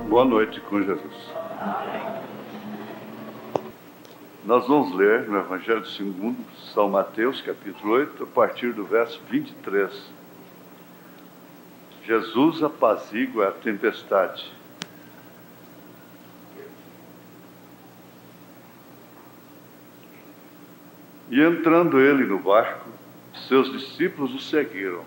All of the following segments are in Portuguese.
Boa noite com Jesus. Nós vamos ler no Evangelho segundo São Mateus, capítulo 8, a partir do verso 23. Jesus apazigua a tempestade. E entrando ele no barco, seus discípulos o seguiram.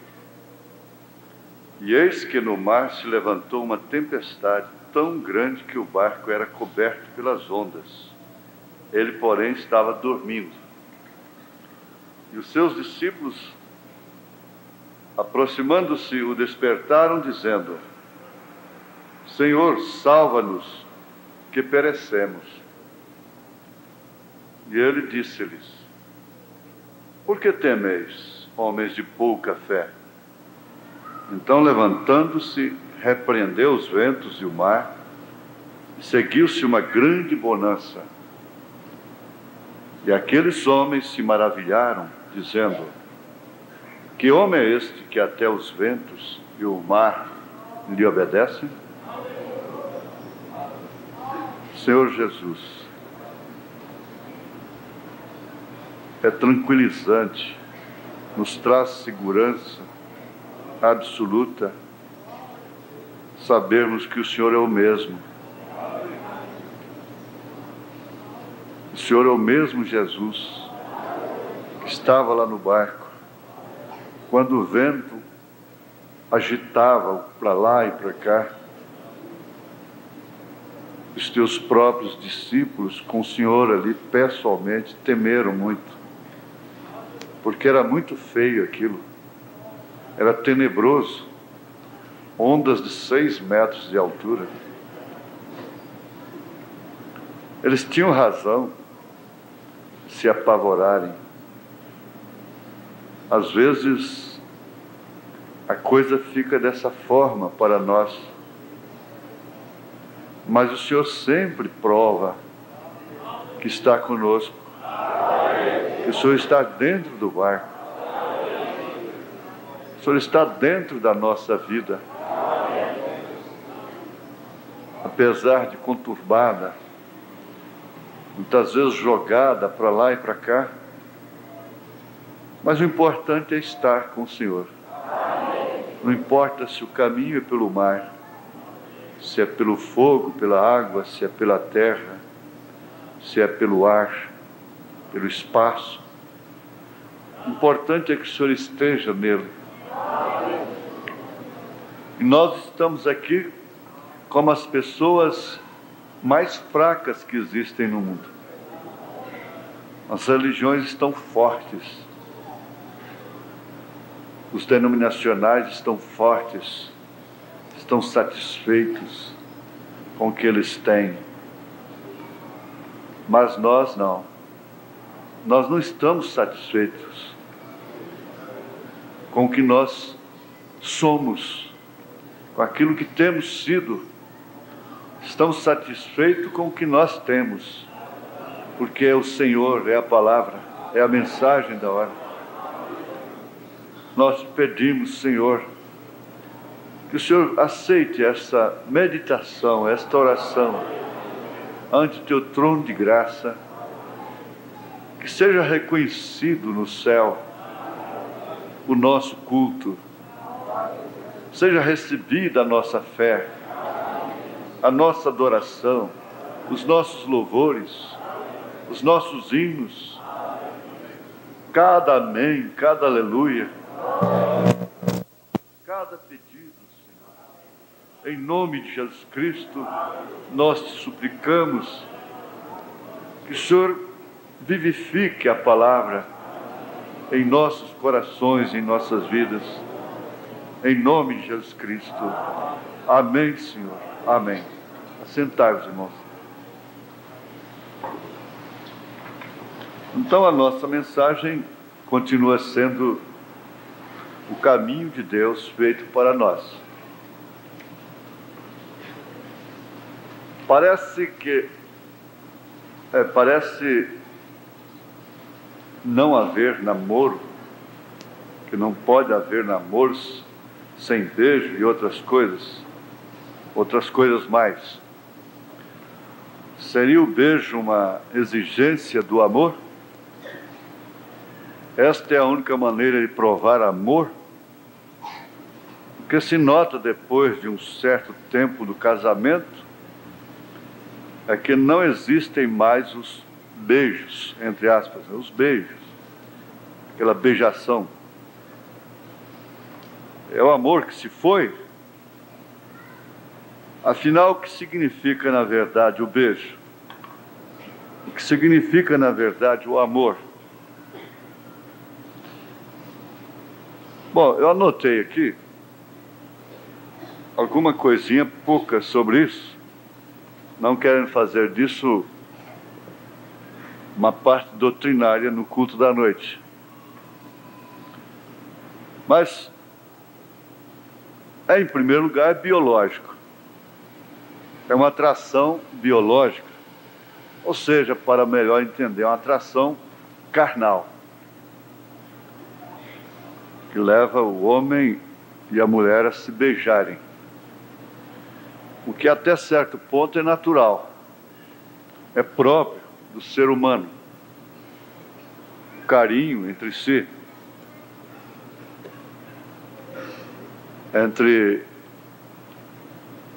E eis que no mar se levantou uma tempestade tão grande que o barco era coberto pelas ondas. Ele, porém, estava dormindo. E os seus discípulos, aproximando-se, o despertaram, dizendo: Senhor, salva-nos, que perecemos. E ele disse-lhes: Por que temeis, homens de pouca fé? Então, levantando-se, repreendeu os ventos e o mar, e seguiu-se uma grande bonança. E aqueles homens se maravilharam, dizendo: Que homem é este que até os ventos e o mar lhe obedecem? Senhor Jesus, é tranquilizante, nos traz segurança absoluta sabermos que o Senhor é o mesmo. O Senhor é o mesmo Jesus que estava lá no barco, quando o vento agitava para lá e para cá. Os teus próprios discípulos, com o Senhor ali pessoalmente, temeram muito, porque era muito feio aquilo, era tenebroso, ondas de 6 metros de altura. Eles tinham razão de se apavorarem. Às vezes a coisa fica dessa forma para nós, mas o Senhor sempre prova que está conosco, que o Senhor está dentro do barco, o Senhor está dentro da nossa vida, apesar de conturbada, muitas vezes jogada para lá e para cá, mas o importante é estar com o Senhor. Não importa se o caminho é pelo mar, se é pelo fogo, pela água, se é pela terra, se é pelo ar, pelo espaço. O importante é que o Senhor esteja nele. E nós estamos aqui como as pessoas mais fracas que existem no mundo. As religiões estão fortes, os denominacionais estão fortes, estão satisfeitos com o que eles têm, mas nós não estamos satisfeitos com o que nós somos, com aquilo que temos sido. Estamos satisfeitos com o que nós temos, porque é o Senhor, é a palavra, é a mensagem da hora. Nós pedimos, Senhor, que o Senhor aceite essa meditação, esta oração, ante Teu trono de graça, que seja reconhecido no céu o nosso culto, seja recebida a nossa fé, a nossa adoração, os nossos louvores, os nossos hinos, cada amém, cada aleluia, cada pedido, Senhor. Em nome de Jesus Cristo, nós te suplicamos que o Senhor vivifique a palavra em nossos corações, em nossas vidas, em nome de Jesus Cristo. Amém, Senhor. Amém. Assentai-vos, irmãos. Então a nossa mensagem continua sendo o caminho de Deus feito para nós. Parece não haver namoro, que não pode haver namoros sem beijo e outras coisas. outras coisas mais. Seria o beijo uma exigência do amor? Esta é a única maneira de provar amor? O que se nota depois de um certo tempo do casamento é que não existem mais os beijos, entre aspas, os beijos, aquela beijação. É o amor que se foi. Afinal, o que significa na verdade o beijo? O que significa na verdade o amor? Bom, eu anotei aqui alguma coisinha pouca sobre isso. Não querem fazer disso uma parte doutrinária no culto da noite. Mas, em primeiro lugar, é biológico. É uma atração biológica. Ou seja, para melhor entender, é uma atração carnal, que leva o homem e a mulher a se beijarem. O que até certo ponto é natural, é próprio do ser humano. O carinho entre si,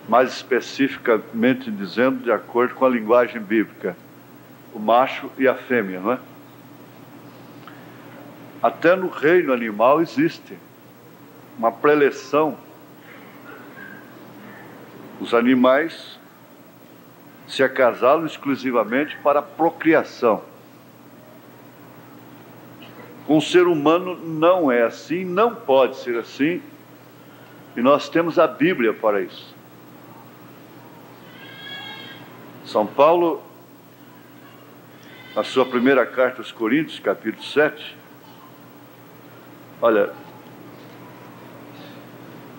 mais especificamente dizendo, de acordo com a linguagem bíblica, o macho e a fêmea, não é? Até no reino animal existe uma preleção. Os animais se acasalam exclusivamente para a procriação. Com o ser humano não é assim, não pode ser assim, e nós temos a Bíblia para isso. São Paulo, na sua primeira carta aos Coríntios, capítulo 7, olha,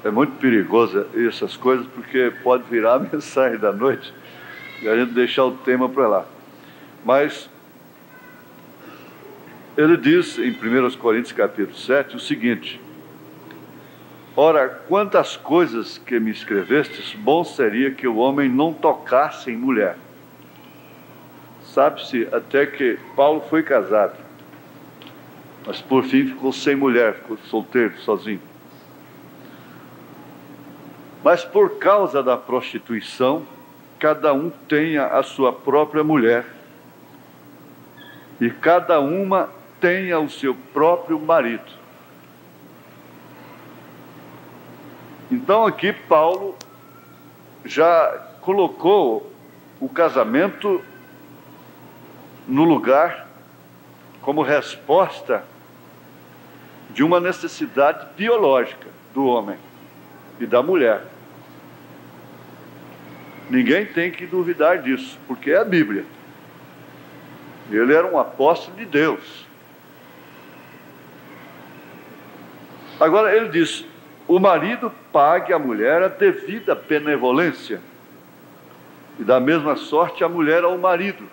é muito perigoso essas coisas, porque pode virar a mensagem da noite e a gente deixar o tema para lá. Mas ele diz em 1 Coríntios capítulo 7 o seguinte: ora, quantas coisas que me escrevestes, bom seria que o homem não tocasse em mulher. Sabe-se até que Paulo foi casado, mas por fim ficou sem mulher, ficou solteiro, sozinho. Mas por causa da prostituição, cada um tenha a sua própria mulher, e cada uma tenha o seu próprio marido. Então aqui Paulo já colocou o casamento no lugar como resposta de uma necessidade biológica do homem e da mulher. Ninguém tem que duvidar disso, porque é a Bíblia. Ele era um apóstolo de Deus. Agora ele diz: o marido pague à mulher a devida benevolência, e da mesma sorte a mulher ao marido.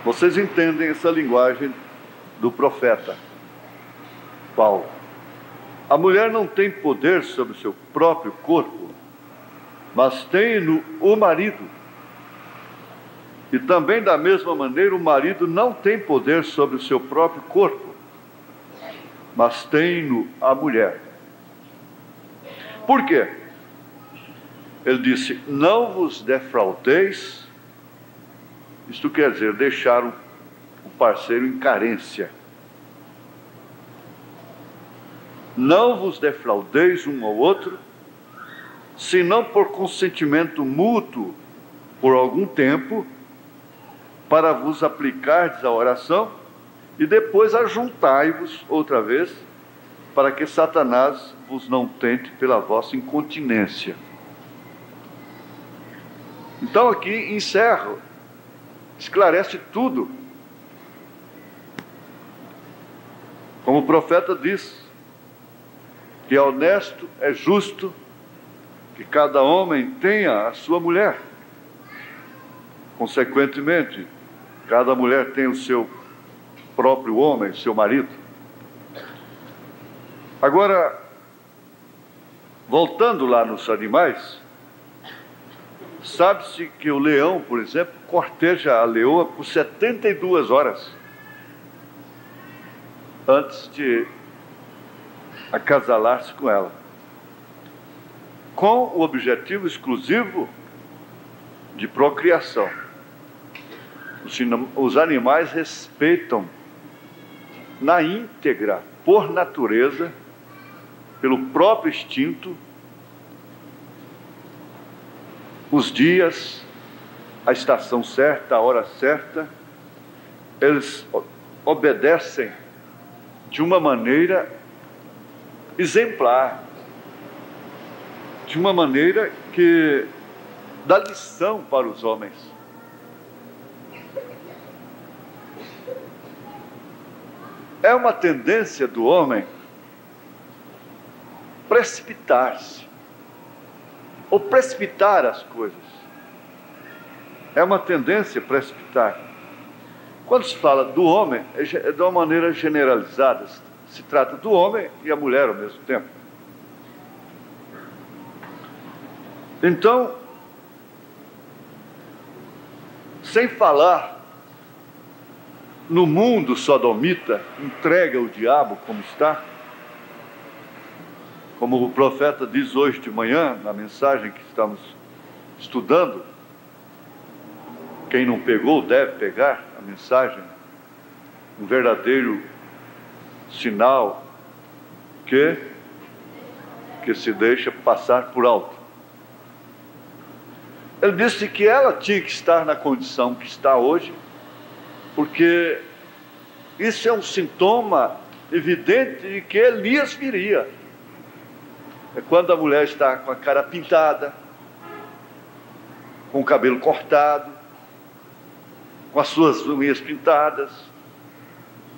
Vocês entendem essa linguagem do profeta Paulo? A mulher não tem poder sobre o seu próprio corpo, mas tem-no o marido. E também da mesma maneira o marido não tem poder sobre o seu próprio corpo, mas tem-no a mulher. Por quê? Ele disse: não vos defraudeis. Isto quer dizer, deixar o parceiro em carência. Não vos defraudeis um ao outro, senão por consentimento mútuo, por algum tempo, para vos aplicardes à oração, e depois ajuntai-vos outra vez, para que Satanás vos não tente pela vossa incontinência. Então aqui encerro, esclarece tudo. Como o profeta diz, que é honesto, é justo, que cada homem tenha a sua mulher. Consequentemente, cada mulher tem o seu próprio homem, seu marido. Agora, Voltando lá nos animais, sabe-se que o leão, por exemplo, corteja a leoa por 72 horas antes de acasalar-se com ela, com o objetivo exclusivo de procriação. Os animais respeitam na íntegra, por natureza, pelo próprio instinto, os dias, a estação certa, a hora certa. Eles obedecem de uma maneira exemplar, de uma maneira que dá lição para os homens. É uma tendência do homem precipitar-se, ou precipitar as coisas. É uma tendência precipitar. Quando se fala do homem, é de uma maneira generalizada. Se trata do homem e a mulher ao mesmo tempo. Então, sem falar no mundo sodomita, entregue ao diabo como está, como o profeta diz hoje de manhã, na mensagem que estamos estudando. Quem não pegou deve pegar a mensagem, um verdadeiro sinal que se deixa passar por alto. Ele disse que ela tinha que estar na condição que está hoje, porque isso é um sintoma evidente de que Elias viria. É quando a mulher está com a cara pintada, com o cabelo cortado, com as suas unhas pintadas,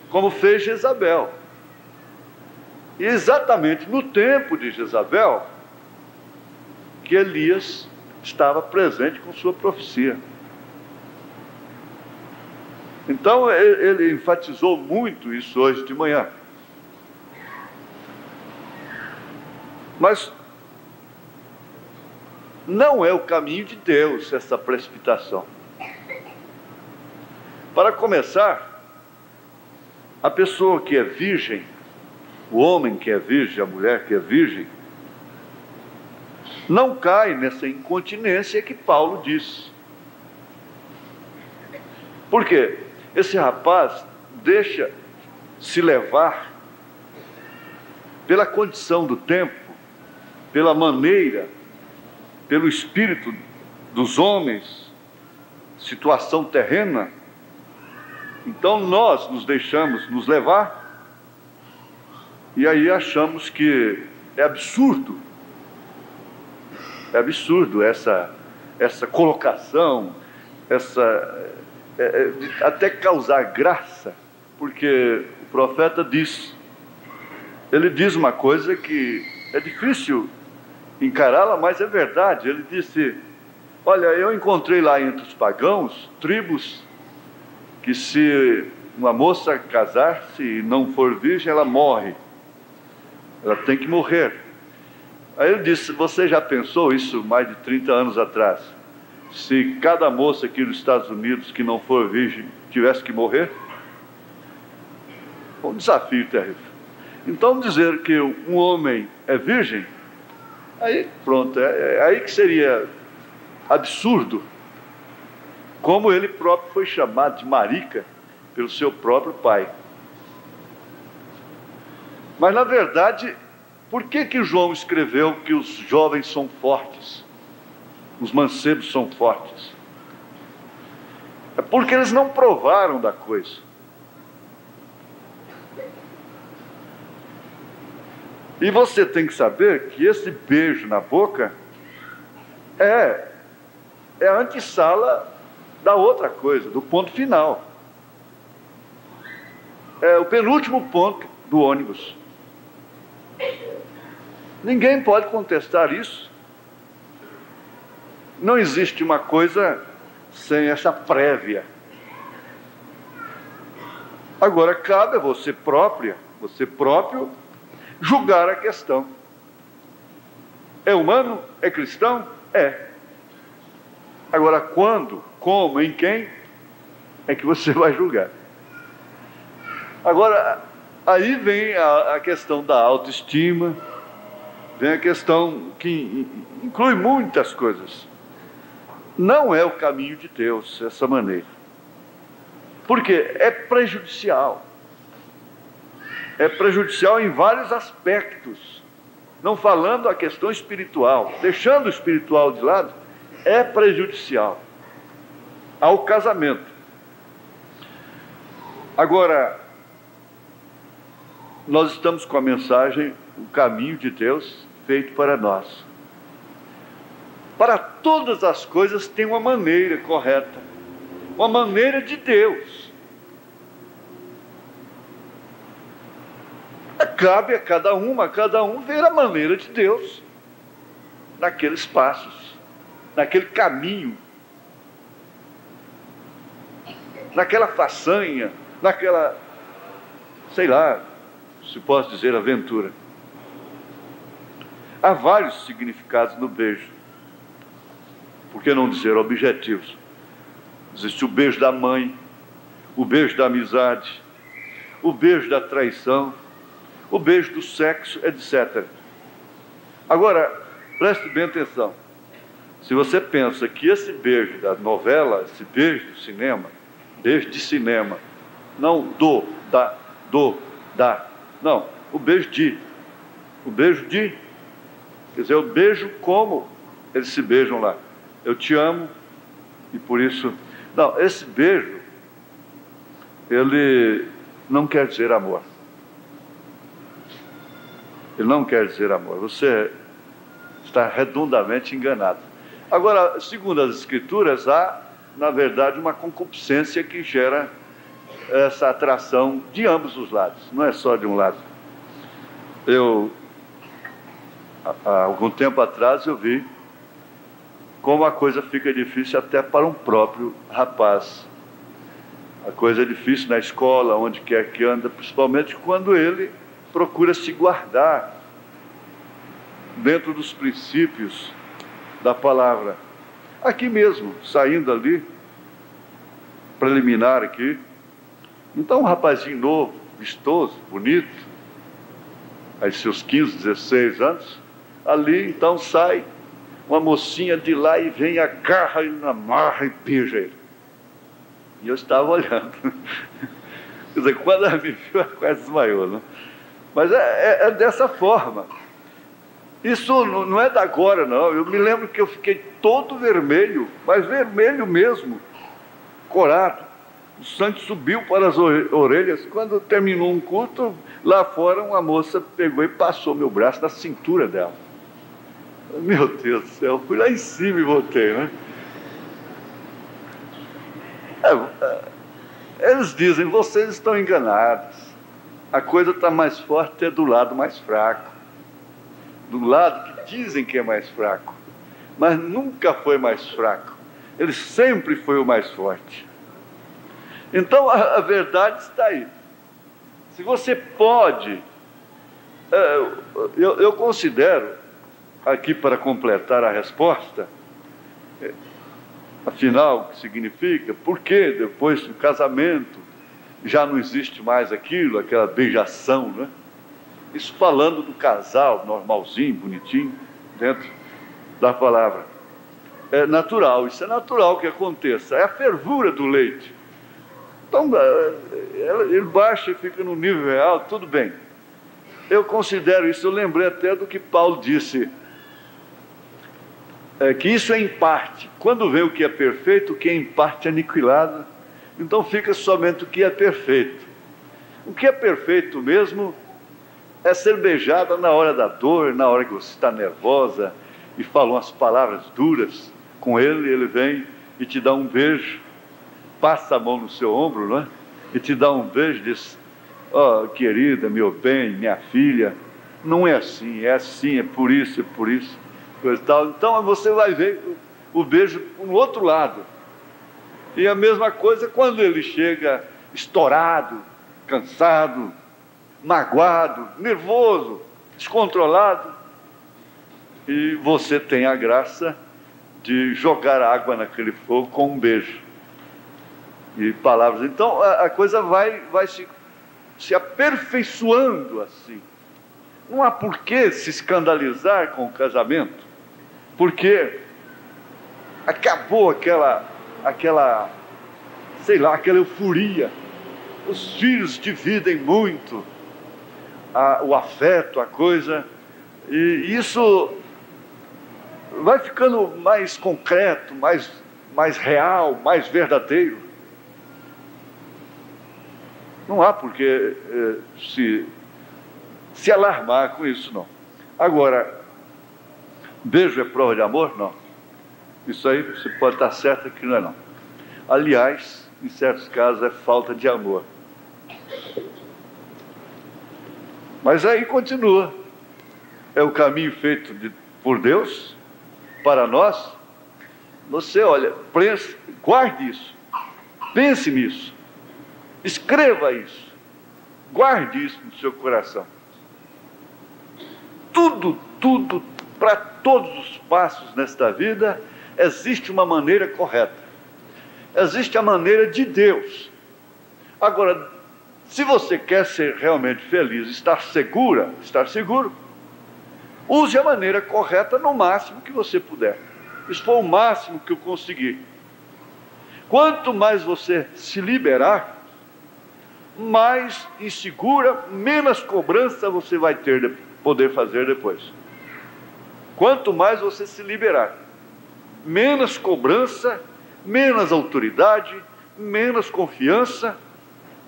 como fez Jezabel. E exatamente no tempo de Jezabel que Elias estava presente com sua profecia. Então ele enfatizou muito isso hoje de manhã. Mas não é o caminho de Deus essa precipitação. Para começar, a pessoa que é virgem, o homem que é virgem, a mulher que é virgem, não cai nessa incontinência que Paulo diz. Por quê? Esse rapaz deixa se levar pela condição do tempo, pela maneira, pelo espírito dos homens, situação terrena. Então nós nos deixamos nos levar e aí achamos que é absurdo essa colocação, até causar graça, porque o profeta ele diz uma coisa que é difícil encará-la, mas é verdade. Ele disse: olha, eu encontrei lá entre os pagãos tribos que, se uma moça casar-se e não for virgem, ela morre, ela tem que morrer. Aí ele disse: você já pensou isso mais de 30 anos atrás? Se cada moça aqui nos Estados Unidos que não for virgem tivesse que morrer? Um desafio terrível. Então dizer que um homem é virgem, aí pronto, é aí que seria absurdo. Como ele próprio foi chamado de marica pelo seu próprio pai. Mas na verdade, por que João escreveu que os jovens são fortes, os mancebos são fortes? É porque eles não provaram da coisa. E você tem que saber que esse beijo na boca é a antessala da outra coisa, do ponto final. É o penúltimo ponto do ônibus. Ninguém pode contestar isso. Não existe uma coisa sem essa prévia. Agora cabe a você próprio julgar a questão. É humano? É cristão? É. Agora, quando, como, em quem, é que você vai julgar. Agora, aí vem a questão da autoestima, vem a questão que inclui muitas coisas. Não é o caminho de Deus, essa maneira. Porque é prejudicial. É prejudicial em vários aspectos. Não falando a questão espiritual, deixando o espiritual de lado, é prejudicial ao casamento. Agora, nós estamos com a mensagem, o caminho de Deus feito para nós. Para todas as coisas tem uma maneira correta, uma maneira de Deus. Cabe a cada um ver a maneira de Deus naqueles passos, naquele caminho, naquela façanha, naquela, sei lá, se posso dizer, aventura. Há vários significados no beijo. Por que não dizer objetivos? Existe o beijo da mãe, o beijo da amizade, o beijo da traição, o beijo do sexo, etc. Agora, preste bem atenção. Se você pensa que esse beijo da novela, esse beijo do cinema, beijo de cinema, não da, não, o beijo de, quer dizer, o beijo como eles se beijam lá. Eu te amo e por isso... Não, esse beijo, ele não quer dizer amor. Ele não quer dizer amor. Você está redondamente enganado. Agora, segundo as Escrituras, há, na verdade, uma concupiscência que gera essa atração de ambos os lados, não é só de um lado. Há algum tempo atrás, eu vi como a coisa fica difícil até para um próprio rapaz. A coisa é difícil na escola, onde quer que anda, principalmente quando ele procura se guardar dentro dos princípios da palavra. Aqui mesmo, saindo ali, preliminar aqui, então um rapazinho novo, vistoso, bonito, aí seus 15, 16 anos, ali então sai uma mocinha de lá e vem, agarra ele na marra e beija ele. E eu estava olhando. Quer dizer, quando ela me viu, ela quase desmaiou, né? Mas é dessa forma. Isso não é da agora, não. Eu me lembro que eu fiquei todo vermelho, mas vermelho mesmo, corado. O sangue subiu para as orelhas. Quando terminou um culto, lá fora uma moça pegou e passou meu braço na cintura dela. Meu Deus do céu, fui lá em cima e voltei, né? Eles dizem, vocês estão enganados. A coisa está mais forte é do lado mais fraco. Do lado que dizem que é mais fraco. Mas nunca foi mais fraco. Ele sempre foi o mais forte. Então a verdade está aí. Se você pode... eu considero, aqui para completar a resposta, afinal, o que significa? Por que depois do casamento já não existe mais aquilo, aquela beijação, né? Isso falando do casal, normalzinho, bonitinho, dentro da palavra. É natural, isso é natural que aconteça, é a fervura do leite. Então, ele baixa e fica no nível real, tudo bem. Eu considero isso, eu lembrei até do que Paulo disse, que isso é em parte. Quando vem o que é perfeito, o que é em parte é aniquilado, então fica somente o que é perfeito. O que é perfeito mesmo é ser beijada na hora da dor, na hora que você está nervosa e fala umas palavras duras com ele, ele vem e te dá um beijo, passa a mão no seu ombro, não é? E te dá um beijo e diz, ó, querida, meu bem, minha filha, não é assim, é por isso, coisa e tal. Então você vai ver o beijo no outro lado. E a mesma coisa quando ele chega estourado, cansado, magoado, nervoso, descontrolado. e você tem a graça de jogar água naquele fogo com um beijo e palavras. Então a coisa vai se aperfeiçoando assim. Não há por que se escandalizar com o casamento, porque acabou aquela sei lá, aquela euforia. Os filhos dividem muito o afeto, a coisa, e isso vai ficando mais concreto, mais real, mais verdadeiro. Não há por que se alarmar com isso, não. Agora, beijo é prova de amor? Não. Isso aí você pode estar certo que não é, não. Aliás, em certos casos é falta de amor. Mas aí continua. É o caminho feito por Deus, para nós. Você, olha, guarde isso. Pense nisso. Escreva isso. Guarde isso no seu coração. Tudo, para todos os passos nesta vida, existe uma maneira correta. Existe a maneira de Deus. Agora, se você quer ser realmente feliz, estar seguro, use a maneira correta no máximo que você puder. Isso foi o máximo que eu consegui. Quanto mais você se liberar, mais insegura, menos cobrança você vai poder fazer depois. Quanto mais você se liberar, menos cobrança, menos autoridade, menos confiança.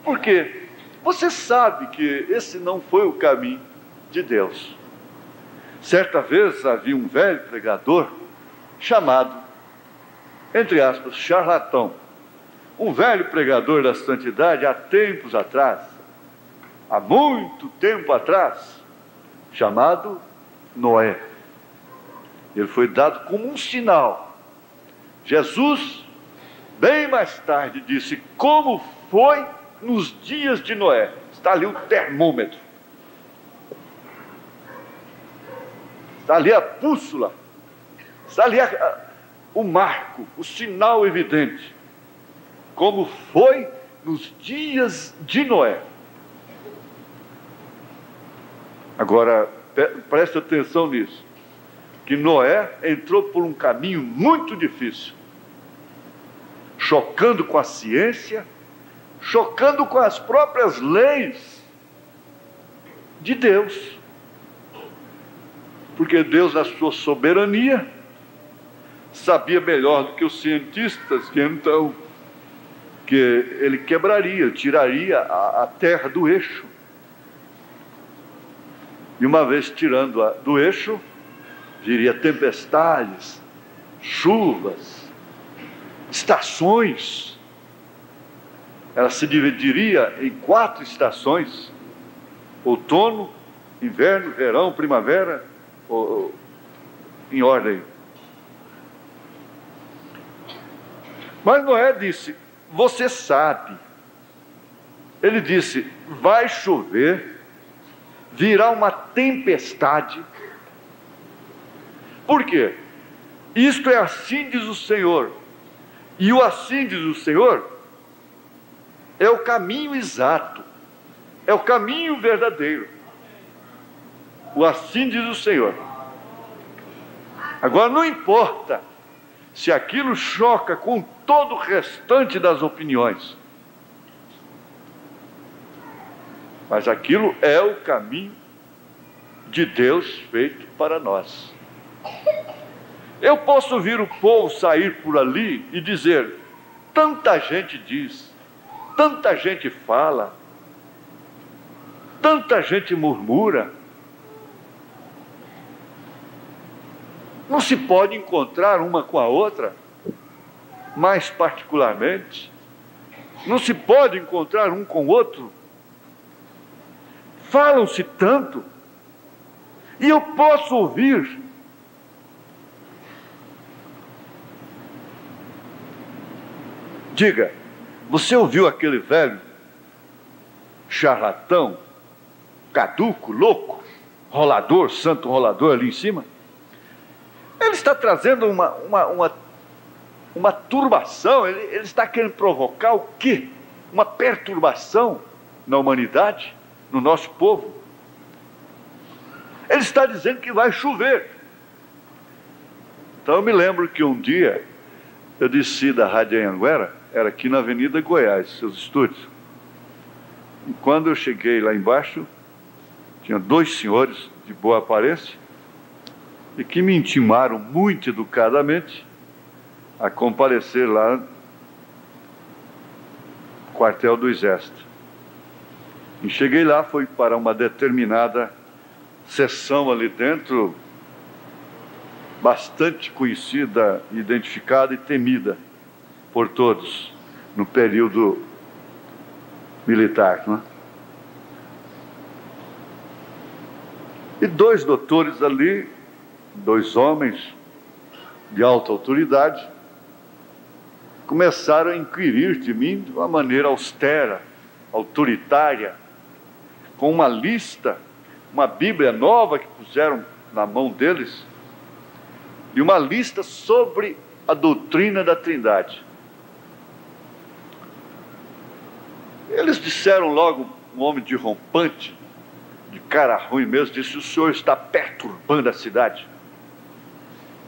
Por quê? Você sabe que esse não foi o caminho de Deus. Certa vez havia um velho pregador chamado, entre aspas, charlatão. Um velho pregador da santidade há tempos atrás, há muito tempo atrás, chamado Noé. Ele foi dado como um sinal. Jesus, bem mais tarde, disse como foi nos dias de Noé. Está ali o termômetro. Está ali a bússola. Está ali o marco, o sinal evidente. Como foi nos dias de Noé. Agora, preste atenção nisso. Que Noé entrou por um caminho muito difícil. Chocando com a ciência, chocando com as próprias leis de Deus. Porque Deus, na sua soberania, sabia melhor do que os cientistas que então, que ele quebraria, tiraria a terra do eixo. E uma vez tirando-a do eixo, viria tempestades, chuvas, estações. Ela se dividiria em 4 estações: outono, inverno, verão, primavera, em ordem. Mas Noé disse, você sabe. Ele disse, vai chover, virá uma tempestade. Por quê? Isto é assim diz o Senhor. E o assim diz o Senhor é o caminho exato, é o caminho verdadeiro. O assim diz o Senhor. Agora não importa se aquilo choca com todo o restante das opiniões, mas aquilo é o caminho de Deus feito para nós. Eu posso ver o povo sair por ali e dizer, tanta gente diz, tanta gente fala, tanta gente murmura. Não se pode encontrar uma com a outra, mais particularmente. Não se pode encontrar um com o outro. Falam-se tanto. E eu posso ouvir. Diga, você ouviu aquele velho charlatão, caduco, louco, rolador, santo rolador ali em cima? Ele está trazendo uma turbação, ele está querendo provocar o quê? Uma perturbação na humanidade, no nosso povo. Ele está dizendo que vai chover. Então eu me lembro que um dia eu desci da Rádio Anhanguera, era aqui na Avenida Goiás, seus estúdios. E quando eu cheguei lá embaixo, tinha dois senhores de boa aparência e que me intimaram muito educadamente a comparecer lá no quartel do Exército. E cheguei lá, fui para uma determinada sessão ali dentro, bastante conhecida, identificada e temida por todos no período militar, né? E dois doutores ali, dois homens de alta autoridade, começaram a inquirir de mim de uma maneira austera, autoritária, com uma lista, uma Bíblia nova que puseram na mão deles, e uma lista sobre a doutrina da Trindade. Eles disseram logo, um homem de rompante, de cara ruim mesmo, disse: o senhor está perturbando a cidade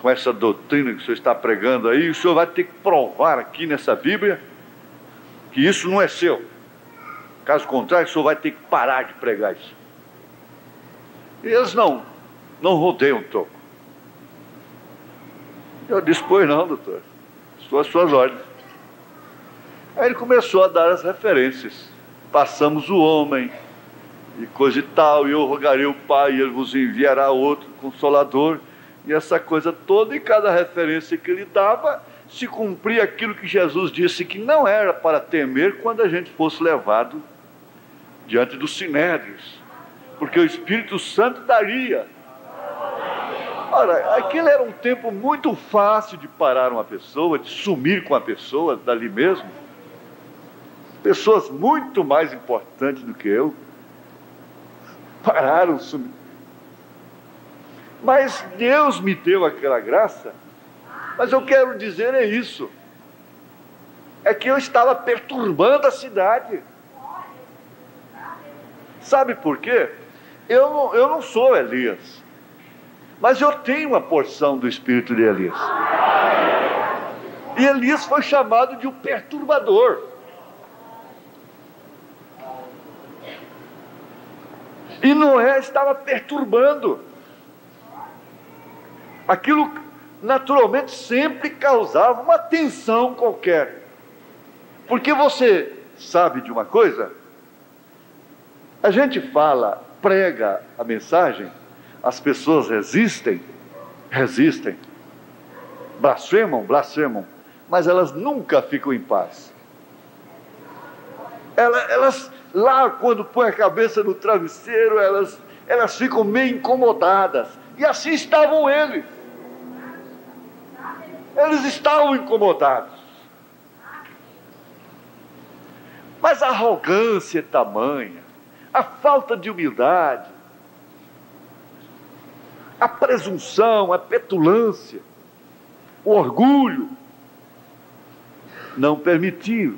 com essa doutrina que o senhor está pregando aí, o senhor vai ter que provar aqui nessa Bíblia que isso não é seu. Caso contrário, o senhor vai ter que parar de pregar isso. E eles não rodeiam um toco. Eu disse: pois não, doutor, estou às suas ordens. Aí ele começou a dar as referências. Passamos o homem, e coisa e tal, e eu rogarei o Pai, e ele vos enviará outro Consolador, e essa coisa toda, e cada referência que ele dava, se cumpria aquilo que Jesus disse, que não era para temer quando a gente fosse levado diante dos sinédrios, porque o Espírito Santo daria. Ora, aquele era um tempo muito fácil de parar uma pessoa, de sumir com a pessoa dali mesmo. Pessoas muito mais importantes do que eu pararam, sumiram. Mas Deus me deu aquela graça. Mas eu quero dizer é isso, é que eu estava perturbando a cidade. Sabe por quê? Eu não sou Elias, mas eu tenho uma porção do espírito de Elias. E Elias foi chamado de um perturbador. E Noé estava perturbando. Aquilo naturalmente sempre causava uma tensão qualquer. Porque você sabe de uma coisa? A gente fala, prega a mensagem, as pessoas resistem, blasfemam, mas elas nunca ficam em paz. Elas lá, quando põem a cabeça no travesseiro, elas ficam meio incomodadas. E assim estavam eles. Eles estavam incomodados. Mas a arrogância é tamanha, a falta de humildade, a presunção, a petulância, o orgulho, não permitiram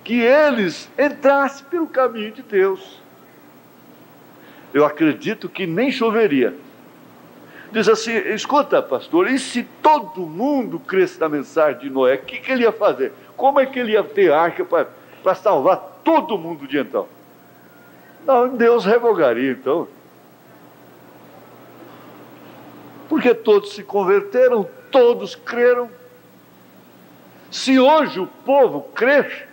que eles entrassem pelo caminho de Deus. Eu acredito que nem choveria. Diz assim: escuta, pastor, e se todo mundo cresce na mensagem de Noé, o que ele ia fazer? Como é que ele ia ter arca para salvar todo mundo de então? Não, Deus revogaria então. Porque todos se converteram, todos creram. Se hoje o povo crer,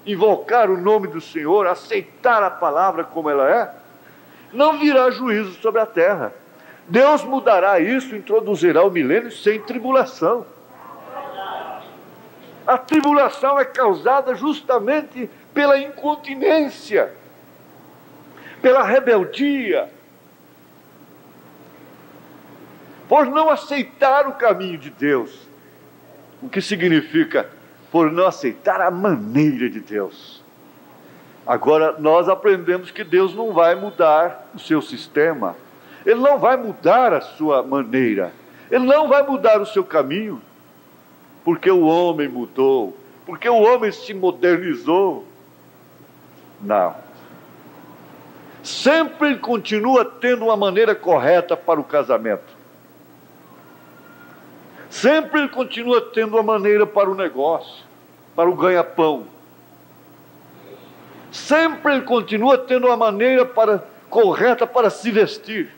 invocar o nome do Senhor, aceitar a palavra como ela é, não virá juízo sobre a terra. Deus mudará isso, introduzirá o milênio sem tribulação. A tribulação é causada justamente pela incontinência, pela rebeldia, por não aceitar o caminho de Deus. O que significa? Por não aceitar a maneira de Deus. Agora, nós aprendemos que Deus não vai mudar o seu sistema. Ele não vai mudar a sua maneira. Ele não vai mudar o seu caminho, porque o homem mudou, porque o homem se modernizou. Não. Sempre ele continua tendo uma maneira correta para o casamento. Sempre ele continua tendo uma maneira para o negócio, para o ganha-pão. Sempre ele continua tendo uma maneira correta para se vestir,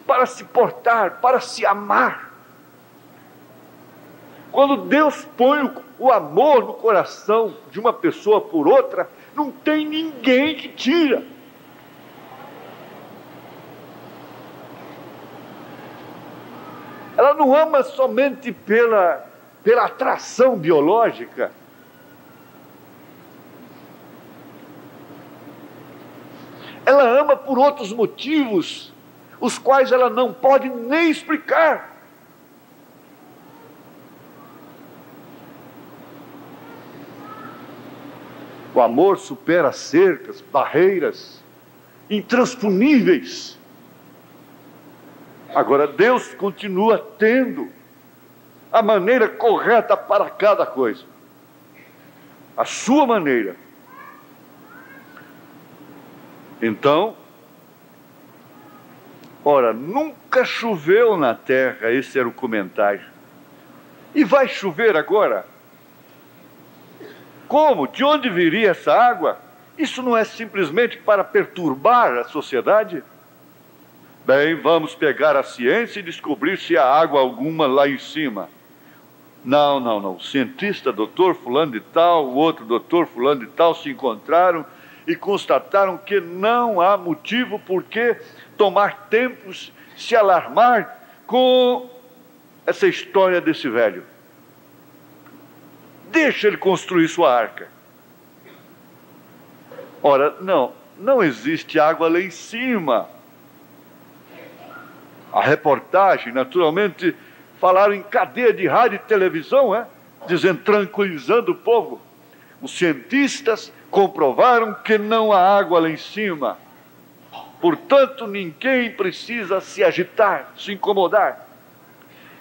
para se portar, para se amar. Quando Deus põe o amor no coração de uma pessoa por outra, não tem ninguém que tira. Ela não ama somente pela atração biológica. Ela ama por outros motivos, os quais ela não pode nem explicar. O amor supera cercas, barreiras intransponíveis. Agora, Deus continua tendo a maneira correta para cada coisa. A sua maneira. Então, ora, nunca choveu na terra, esse era o comentário. E vai chover agora? Como? De onde viria essa água? Isso não é simplesmente para perturbar a sociedade? Bem, vamos pegar a ciência e descobrir se há água alguma lá em cima. Não. O cientista, doutor fulano de tal, o outro doutor fulano de tal, se encontraram e constataram que não há motivo por que tomar tempo, se alarmar com essa história desse velho. Deixa ele construir sua arca. Ora, não existe água lá em cima. A reportagem, naturalmente, falaram em cadeia de rádio e televisão, dizendo, tranquilizando o povo. Os cientistas comprovaram que não há água lá em cima. Portanto, ninguém precisa se agitar, se incomodar.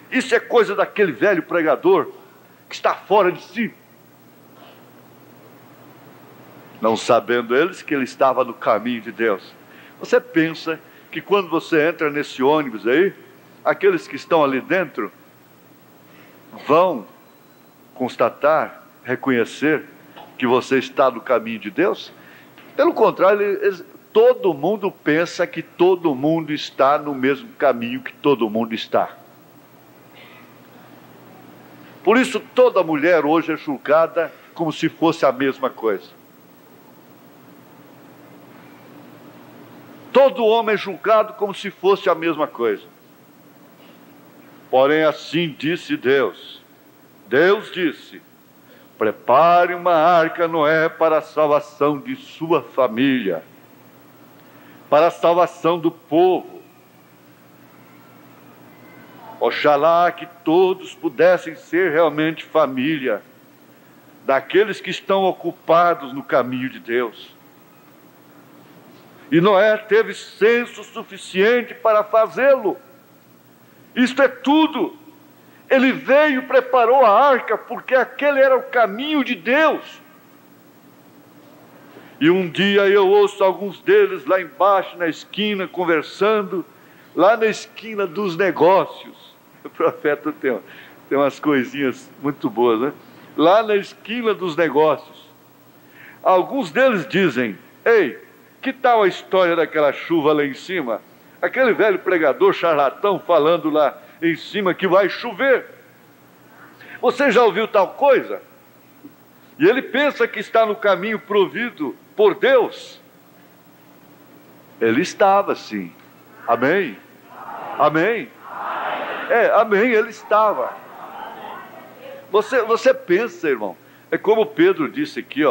Isso é coisa daquele velho pregador que está fora de si. Não sabendo eles que ele estava no caminho de Deus. Você pensa que quando você entra nesse ônibus aí, aqueles que estão ali dentro vão constatar, reconhecer que você está no caminho de Deus? Pelo contrário, todo mundo pensa que todo mundo está no mesmo caminho que todo mundo está. Por isso toda mulher hoje é julgada como se fosse a mesma coisa. Todo homem é julgado como se fosse a mesma coisa. Porém, assim disse Deus. Deus disse, prepare uma arca, Noé, para a salvação de sua família, para a salvação do povo. Oxalá que todos pudessem ser realmente família daqueles que estão ocupados no caminho de Deus. E Noé teve senso suficiente para fazê-lo. Isto é tudo. Ele veio e preparou a arca porque aquele era o caminho de Deus. E um dia eu ouço alguns deles lá embaixo na esquina conversando, lá na esquina dos negócios. O profeta tem umas coisinhas muito boas, né? Lá na esquina dos negócios. Alguns deles dizem, ei, que tal a história daquela chuva lá em cima? Aquele velho pregador charlatão falando lá em cima que vai chover. Você já ouviu tal coisa? E ele pensa que está no caminho provido por Deus. Ele estava sim. Amém? Amém? Amém, ele estava. Você pensa, irmão, é como Pedro disse aqui,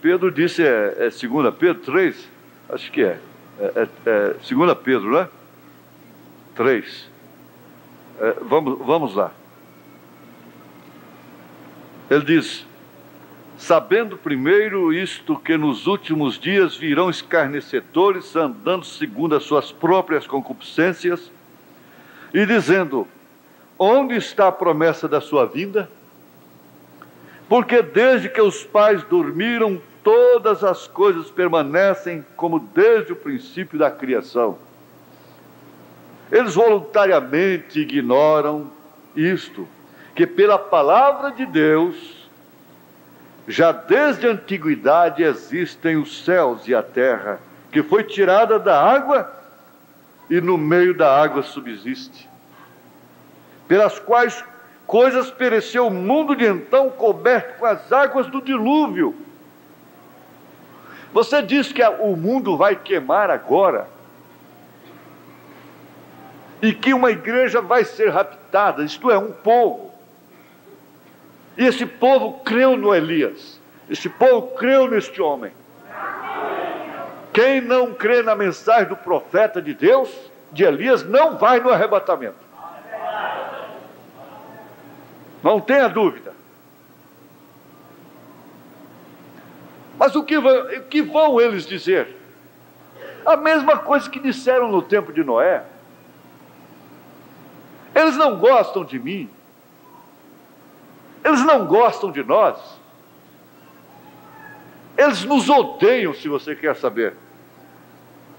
Pedro disse, 2 Pedro 3, acho que 2 Pedro, né? 3. Vamos lá. Ele diz, sabendo primeiro isto, que nos últimos dias virão escarnecedores, andando segundo as suas próprias concupiscências, e dizendo, onde está a promessa da sua vinda? Porque desde que os pais dormiram, todas as coisas permanecem como desde o princípio da criação. Eles voluntariamente ignoram isto, que pela palavra de Deus, já desde a antiguidade existem os céus e a terra, que foi tirada da água e no meio da água subsiste, pelas quais coisas pereceu o mundo de então, coberto com as águas do dilúvio. Você diz que o mundo vai queimar agora, e que uma igreja vai ser raptada, isto é, um povo. E esse povo creu no Elias, esse povo creu neste homem. Quem não crê na mensagem do profeta de Deus, de Elias, não vai no arrebatamento. Não tenha dúvida. Mas o que vão eles dizer? A mesma coisa que disseram no tempo de Noé. Eles não gostam de mim. Eles não gostam de nós. Eles nos odeiam, se você quer saber.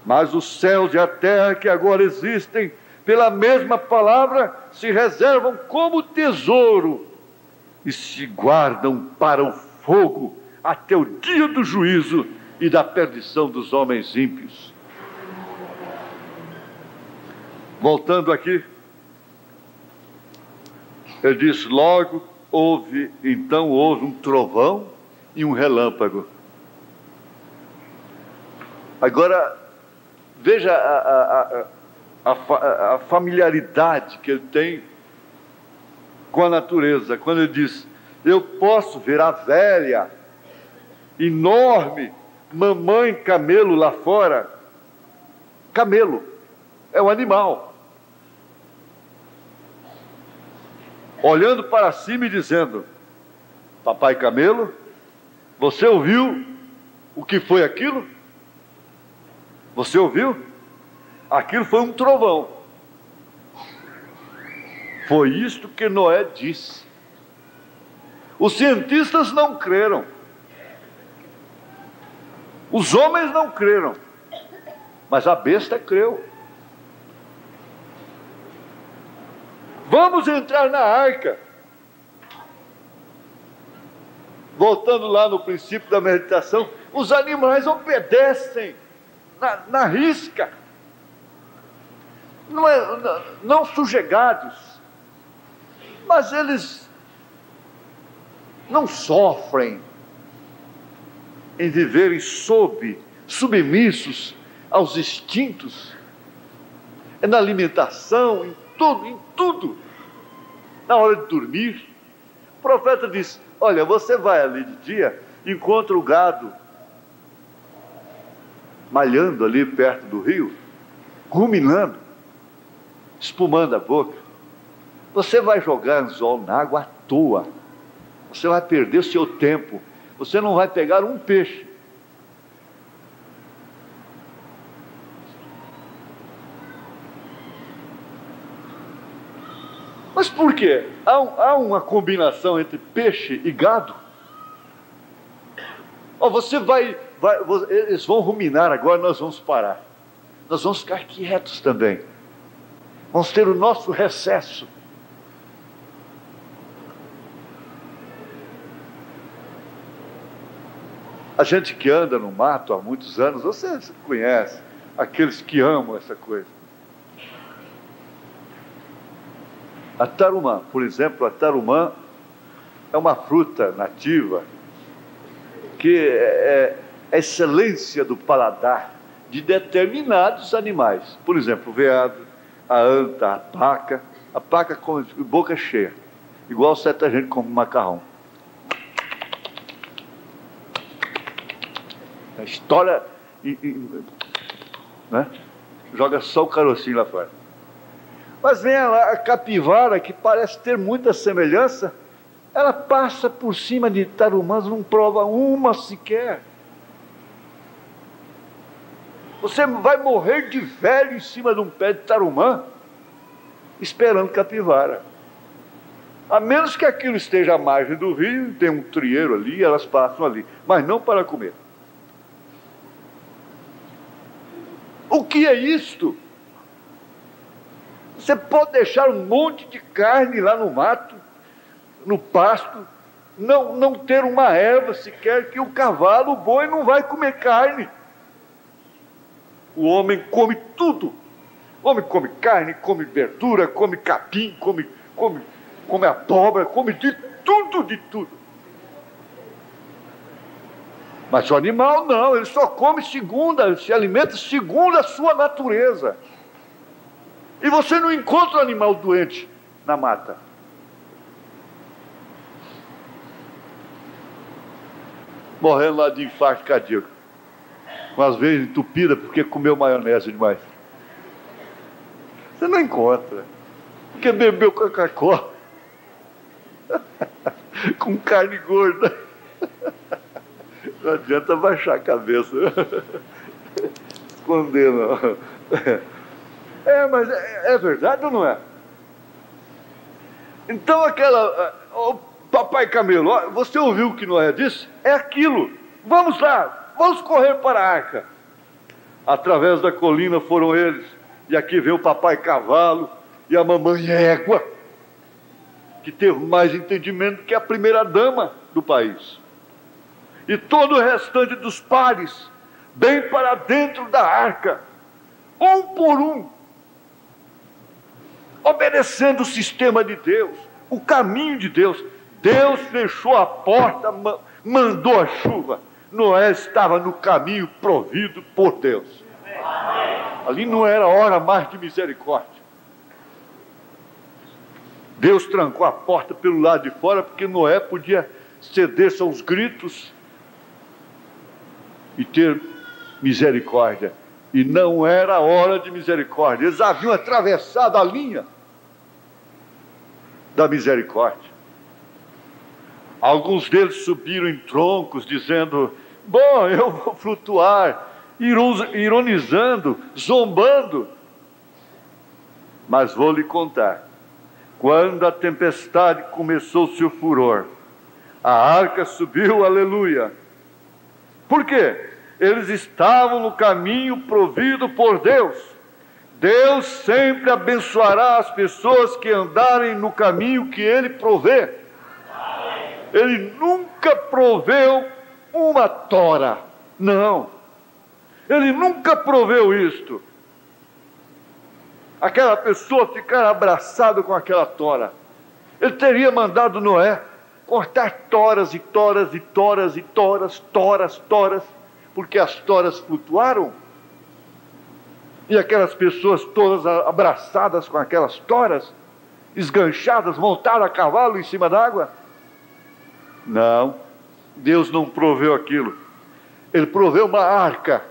Mas os céus e a terra que agora existem, pela mesma palavra, se reservam como tesouro e se guardam para o fogo até o dia do juízo e da perdição dos homens ímpios. Voltando aqui, ele diz: logo então houve um trovão e um relâmpago. Agora, veja a familiaridade que ele tem com a natureza, quando ele diz: eu posso ver a velha, enorme, mamãe camelo lá fora. Camelo é um animal, olhando para cima e dizendo: papai camelo, você ouviu o que foi aquilo? Você ouviu? Aquilo foi um trovão. Foi isto que Noé disse. Os cientistas não creram. Os homens não creram. Mas a besta creu. Vamos entrar na arca. Voltando lá no princípio da meditação, os animais obedecem na risca. Não sujeigados. Mas eles não sofrem em viverem submissos aos instintos. É na alimentação, em tudo. Na hora de dormir, o profeta diz: olha, você vai ali de dia, encontra o gado malhando ali perto do rio, ruminando, espumando a boca. Você vai jogar anzol na água à toa. Você vai perder o seu tempo. Você não vai pegar um peixe. Mas por quê? Há uma combinação entre peixe e gado? Eles vão ruminar agora, nós vamos parar. Nós vamos ficar quietos também. Vamos ter o nosso recesso. A gente que anda no mato há muitos anos, você conhece, aqueles que amam essa coisa. A tarumã, por exemplo, a tarumã é uma fruta nativa que é a excelência do paladar de determinados animais. Por exemplo, o veado, a anta, a paca. A paca come boca cheia, igual certa gente come macarrão. A história, né? Joga só o carocinho lá fora. Mas vem a capivara, que parece ter muita semelhança, ela passa por cima de tarumãs, não prova uma sequer. Você vai morrer de velho em cima de um pé de tarumã, esperando capivara. A menos que aquilo esteja à margem do rio, tem um trieiro ali, elas passam ali, mas não para comer. O que é isto? Você pode deixar um monte de carne lá no mato, no pasto, não ter uma erva sequer, que o cavalo, o boi não vai comer carne. O homem come tudo. O homem come carne, come verdura, come capim, come abóbora, come de tudo, de tudo. Mas o animal não, ele só come segundo, ele se alimenta segundo a sua natureza. E você não encontra um animal doente na mata. Morrendo lá de infarto cardíaco. Com as veias entupidas porque comeu maionese demais. Você não encontra. Porque bebeu Coca-Cola. Com carne gorda. Não adianta baixar a cabeça. Esconder, não. Mas é verdade ou não é? Então o papai Camelo, você ouviu o que Noé disse? É aquilo. Vamos lá, vamos correr para a arca. Através da colina foram eles. E aqui vem o papai cavalo e a mamãe égua, que teve mais entendimento que a primeira dama do país. E todo o restante dos pares, bem para dentro da arca, um por um, obedecendo o sistema de Deus, o caminho de Deus. Deus fechou a porta, mandou a chuva. Noé estava no caminho provido por Deus. Ali não era hora mais de misericórdia. Deus trancou a porta pelo lado de fora, porque Noé podia ceder-se aos gritos e ter misericórdia. E não era hora de misericórdia. Eles haviam atravessado a linha da misericórdia. Alguns deles subiram em troncos, dizendo: bom, eu vou flutuar, ironizando, zombando. Mas vou lhe contar. Quando a tempestade começou seu furor, a arca subiu, aleluia. Por quê? Eles estavam no caminho provido por Deus. Deus sempre abençoará as pessoas que andarem no caminho que Ele provê. Ele nunca proveu uma tora. Não. Ele nunca proveu isto. Aquela pessoa ficar abraçada com aquela tora. Ele teria mandado Noé cortar toras e toras e toras e toras, porque as toras flutuaram. E aquelas pessoas todas abraçadas com aquelas toras, esganchadas, montadas a cavalo em cima d'água. Não, Deus não proveu aquilo. Ele proveu uma arca.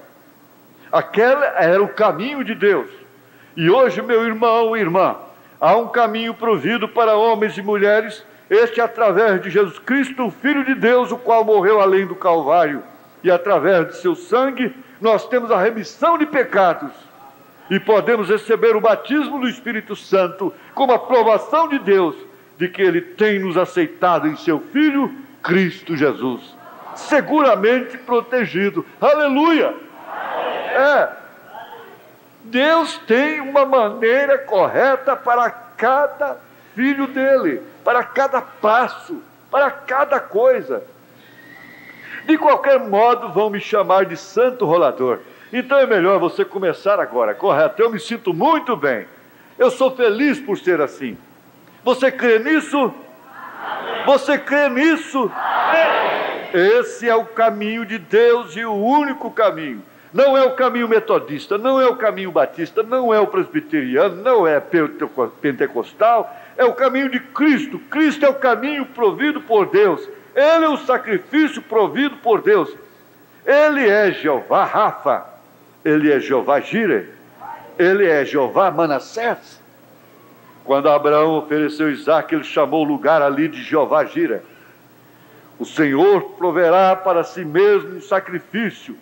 Aquela era o caminho de Deus. E hoje, meu irmão e irmã, há um caminho provido para homens e mulheres, este através de Jesus Cristo, o Filho de Deus, o qual morreu além do Calvário. E através de seu sangue, nós temos a remissão de pecados. E podemos receber o batismo do Espírito Santo como a provação de Deus de que Ele tem nos aceitado em seu Filho, Cristo Jesus. Seguramente protegido. Aleluia! Deus tem uma maneira correta para cada filho dele, para cada passo, para cada coisa. De qualquer modo vão me chamar de santo rolador. Então é melhor você começar agora, correto? Eu me sinto muito bem. Eu sou feliz por ser assim. Você crê nisso? Você crê nisso? Esse é o caminho de Deus e o único caminho. Não é o caminho metodista, não é o caminho batista, não é o presbiteriano, não é pentecostal. É o caminho de Cristo. Cristo é o caminho provido por Deus. Ele é o sacrifício provido por Deus. Ele é Jeová Rafa. Ele é Jeová Jireh. Ele é Jeová Manassés. Quando Abraão ofereceu Isaque, ele chamou o lugar ali de Jeová Jireh. O Senhor proverá para si mesmo um sacrifício.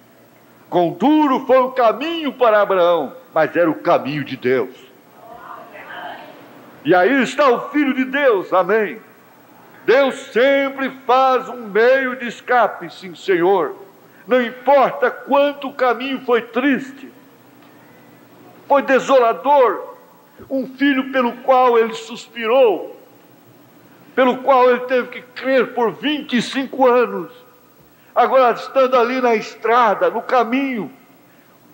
Quão duro foi o caminho para Abraão, mas era o caminho de Deus. E aí está o Filho de Deus, amém. Deus sempre faz um meio de escape, sim, Senhor. Não importa quanto o caminho foi triste, foi desolador, um filho pelo qual ele suspirou, pelo qual ele teve que crer por 25 anos, agora estando ali na estrada, no caminho,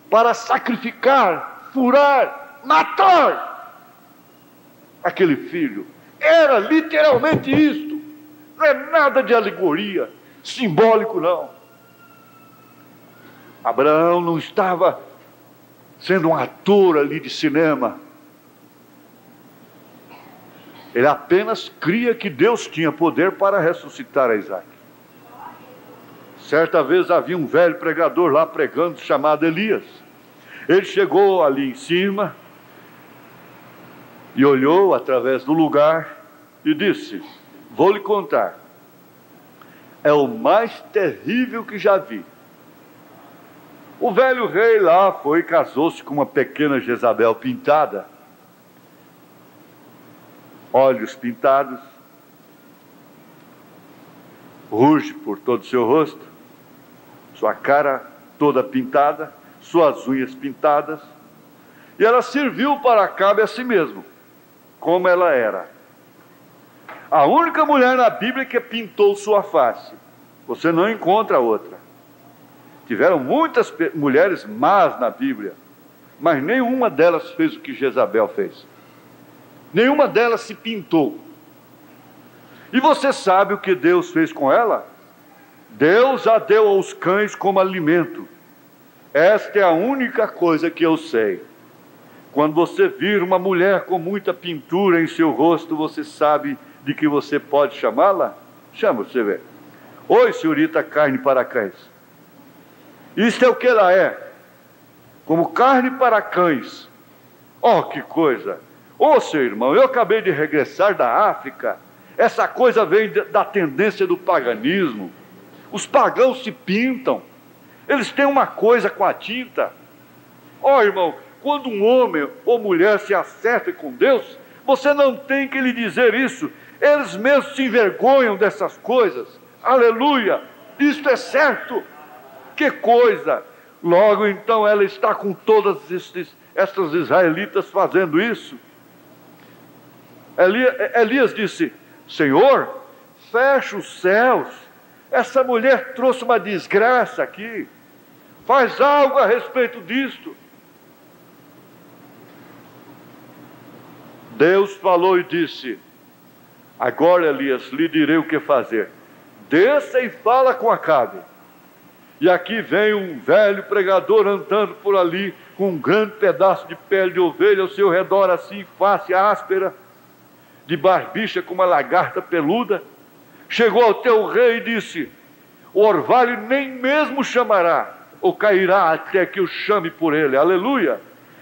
para sacrificar, furar, matar aquele filho. Era literalmente isto, não é nada de alegoria, simbólico não. Abraão não estava sendo um ator ali de cinema. Ele apenas cria que Deus tinha poder para ressuscitar a Isaac. Certa vez havia um velho pregador lá pregando, chamado Elias. Ele chegou ali em cima e olhou através do lugar e disse: vou lhe contar, é o mais terrível que já vi. O velho rei lá foi e casou-se com uma pequena Jezabel pintada, olhos pintados, ruge por todo o seu rosto, sua cara toda pintada, suas unhas pintadas, e ela serviu para Acabe a si mesmo, como ela era. A única mulher na Bíblia que pintou sua face, você não encontra outra. Tiveram muitas mulheres más na Bíblia, mas nenhuma delas fez o que Jezabel fez. Nenhuma delas se pintou. E você sabe o que Deus fez com ela? Deus a deu aos cães como alimento. Esta é a única coisa que eu sei. Quando você vir uma mulher com muita pintura em seu rosto, você sabe de que você pode chamá-la? Chama, você vê. Oi, senhorita carne para cães. Isto é o que ela é, como carne para cães. Oh, que coisa! Ô, seu irmão, eu acabei de regressar da África. Essa coisa vem da tendência do paganismo. Os pagãos se pintam, eles têm uma coisa com a tinta. Ó, irmão, quando um homem ou mulher se acerta com Deus, você não tem que lhe dizer isso. Eles mesmos se envergonham dessas coisas. Aleluia! Isto é certo. Que coisa! Logo então ela está com todas estas israelitas fazendo isso. Elias disse: Senhor, fecha os céus. Essa mulher trouxe uma desgraça aqui. Faz algo a respeito disto. Deus falou e disse: agora, Elias, lhe direi o que fazer. Desça e fala com Acabe. E aqui vem um velho pregador andando por ali, com um grande pedaço de pele de ovelha ao seu redor, assim, face áspera, de barbicha com uma lagarta peluda. Chegou ao teu rei e disse: o orvalho nem mesmo chamará, ou cairá até que eu chame por ele. Aleluia!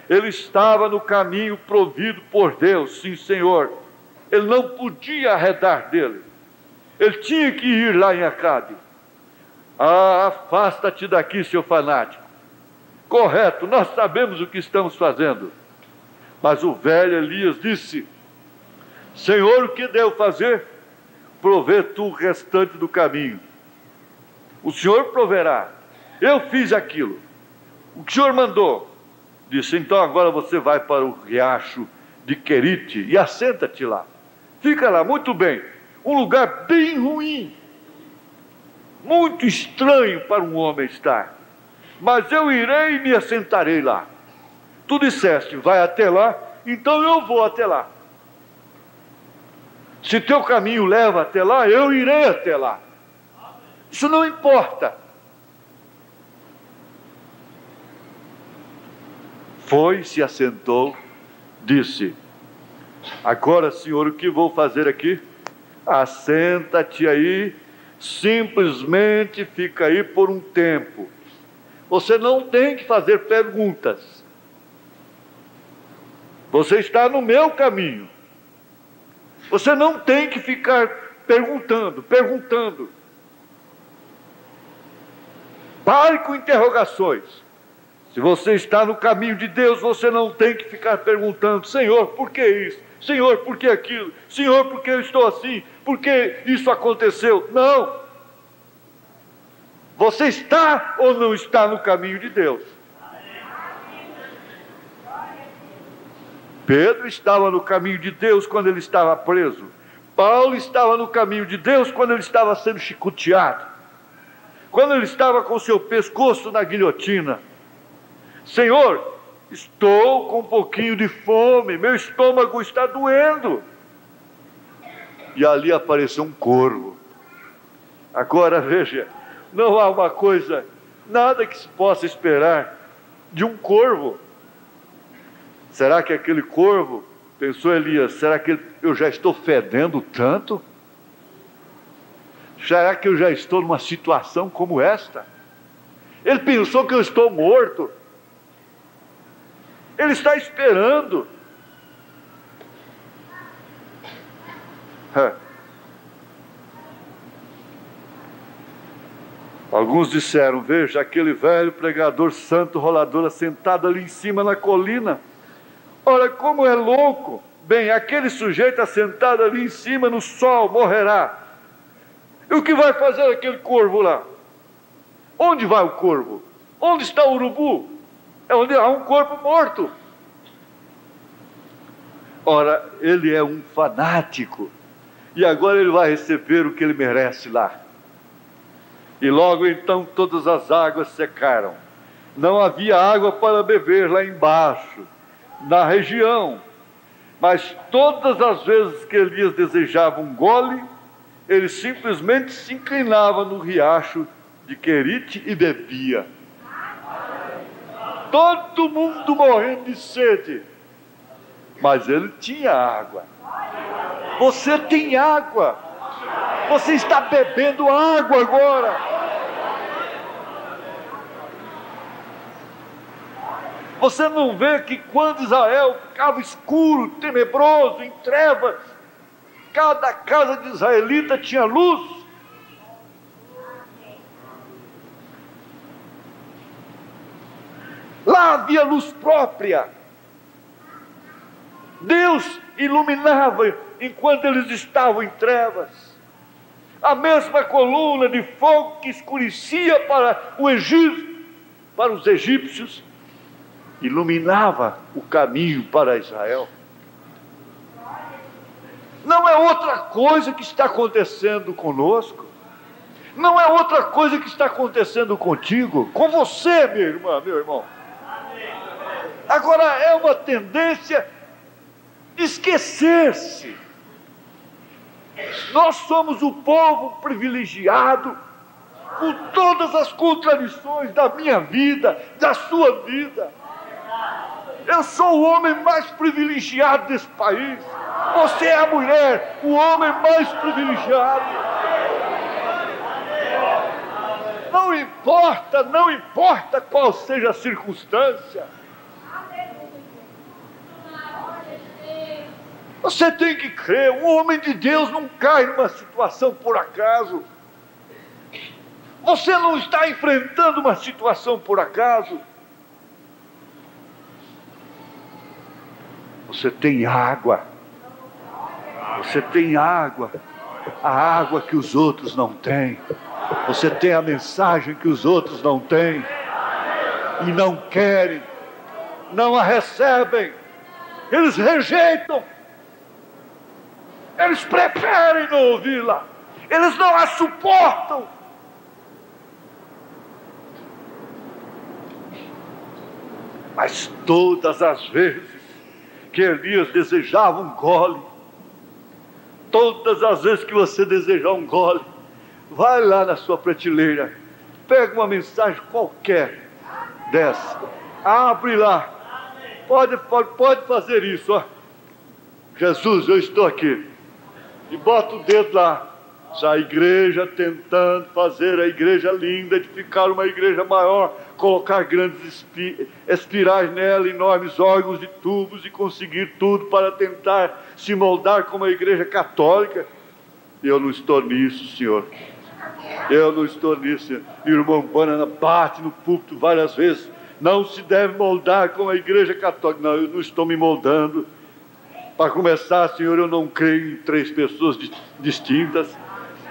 Ele estava no caminho provido por Deus, sim, Senhor. Ele não podia arredar dele. Ele tinha que ir lá em Acabe. Ah, afasta-te daqui, seu fanático. Correto, nós sabemos o que estamos fazendo. Mas o velho Elias disse: Senhor, o que devo fazer? Provê tu o restante do caminho. O Senhor proverá. Eu fiz aquilo. O que o Senhor mandou? Disse: então agora você vai para o riacho de Querite e assenta-te lá. Fica lá, muito bem. Um lugar bem ruim, muito estranho para um homem estar. Mas eu irei e me assentarei lá. Tu disseste: vai até lá, então eu vou até lá. Se teu caminho leva até lá, eu irei até lá. Isso não importa. Foi, se assentou, disse: agora, Senhor, o que vou fazer aqui? Assenta-te aí, simplesmente fica aí por um tempo. Você não tem que fazer perguntas. Você está no meu caminho. Você não tem que ficar perguntando. Pare com interrogações. Se você está no caminho de Deus, você não tem que ficar perguntando: Senhor, por que isso? Senhor, por que aquilo? Senhor, por que eu estou assim? Por que isso aconteceu? Não! Você está ou não está no caminho de Deus? Pedro estava no caminho de Deus quando ele estava preso. Paulo estava no caminho de Deus quando ele estava sendo chicoteado. Quando ele estava com seu pescoço na guilhotina. Senhor, estou com um pouquinho de fome, meu estômago está doendo. E ali apareceu um corvo. Agora veja, não há uma coisa, nada que se possa esperar de um corvo. Será que aquele corvo, pensou Elias, será que eu já estou fedendo tanto? Será que eu já estou numa situação como esta? Ele pensou que eu estou morto. Ele está esperando. Alguns disseram, veja, aquele velho pregador santo rolador assentado ali em cima na colina. Olha como é louco. Bem, aquele sujeito assentado ali em cima no sol morrerá. E o que vai fazer aquele corvo lá? Onde vai o corvo? Onde está o urubu? É onde há um corpo morto. Ora, ele é um fanático. E agora ele vai receber o que ele merece lá. E logo então todas as águas secaram. Não havia água para beber lá embaixo, na região. Mas todas as vezes que Elias desejava um gole, ele simplesmente se inclinava no riacho de Querite e bebia. Todo mundo morrendo de sede. Mas ele tinha água. Você tem água. Você está bebendo água agora. Você não vê que quando Israel ficava escuro, tenebroso, em trevas, cada casa de israelita tinha luz? Lá havia luz própria. Deus iluminava enquanto eles estavam em trevas. A mesma coluna de fogo que escurecia para o Egito, para os egípcios, iluminava o caminho para Israel. Não é outra coisa que está acontecendo conosco. Não é outra coisa que está acontecendo contigo, com você, minha irmã, meu irmão. Agora é uma tendência de esquecer-se. Nós somos o povo privilegiado, com todas as contradições da minha vida, da sua vida. Eu sou o homem mais privilegiado desse país. Você é a mulher, o homem mais privilegiado. Não importa qual seja a circunstância. Você tem que crer, um homem de Deus não cai numa situação por acaso. Você não está enfrentando uma situação por acaso. Você tem água. Você tem água. A água que os outros não têm. Você tem a mensagem que os outros não têm. E não querem. Não a recebem. Eles rejeitam. Eles preferem não ouvi-la. Eles não a suportam. Mas todas as vezes que Elias desejava um gole, todas as vezes que você desejar um gole, vai lá na sua prateleira, pega uma mensagem qualquer dessa, abre lá, pode fazer isso, ó. Jesus, eu estou aqui. E bota o dedo lá. A igreja tentando fazer a igreja linda, edificar uma igreja maior, colocar grandes espirais nela, enormes órgãos e tubos, e conseguir tudo para tentar se moldar como a igreja católica. Eu não estou nisso, Senhor. Eu não estou nisso. Irmão Banana bate no púlpito várias vezes. Não se deve moldar como a igreja católica. Não, eu não estou me moldando. Para começar, Senhor, eu não creio em 3 pessoas distintas,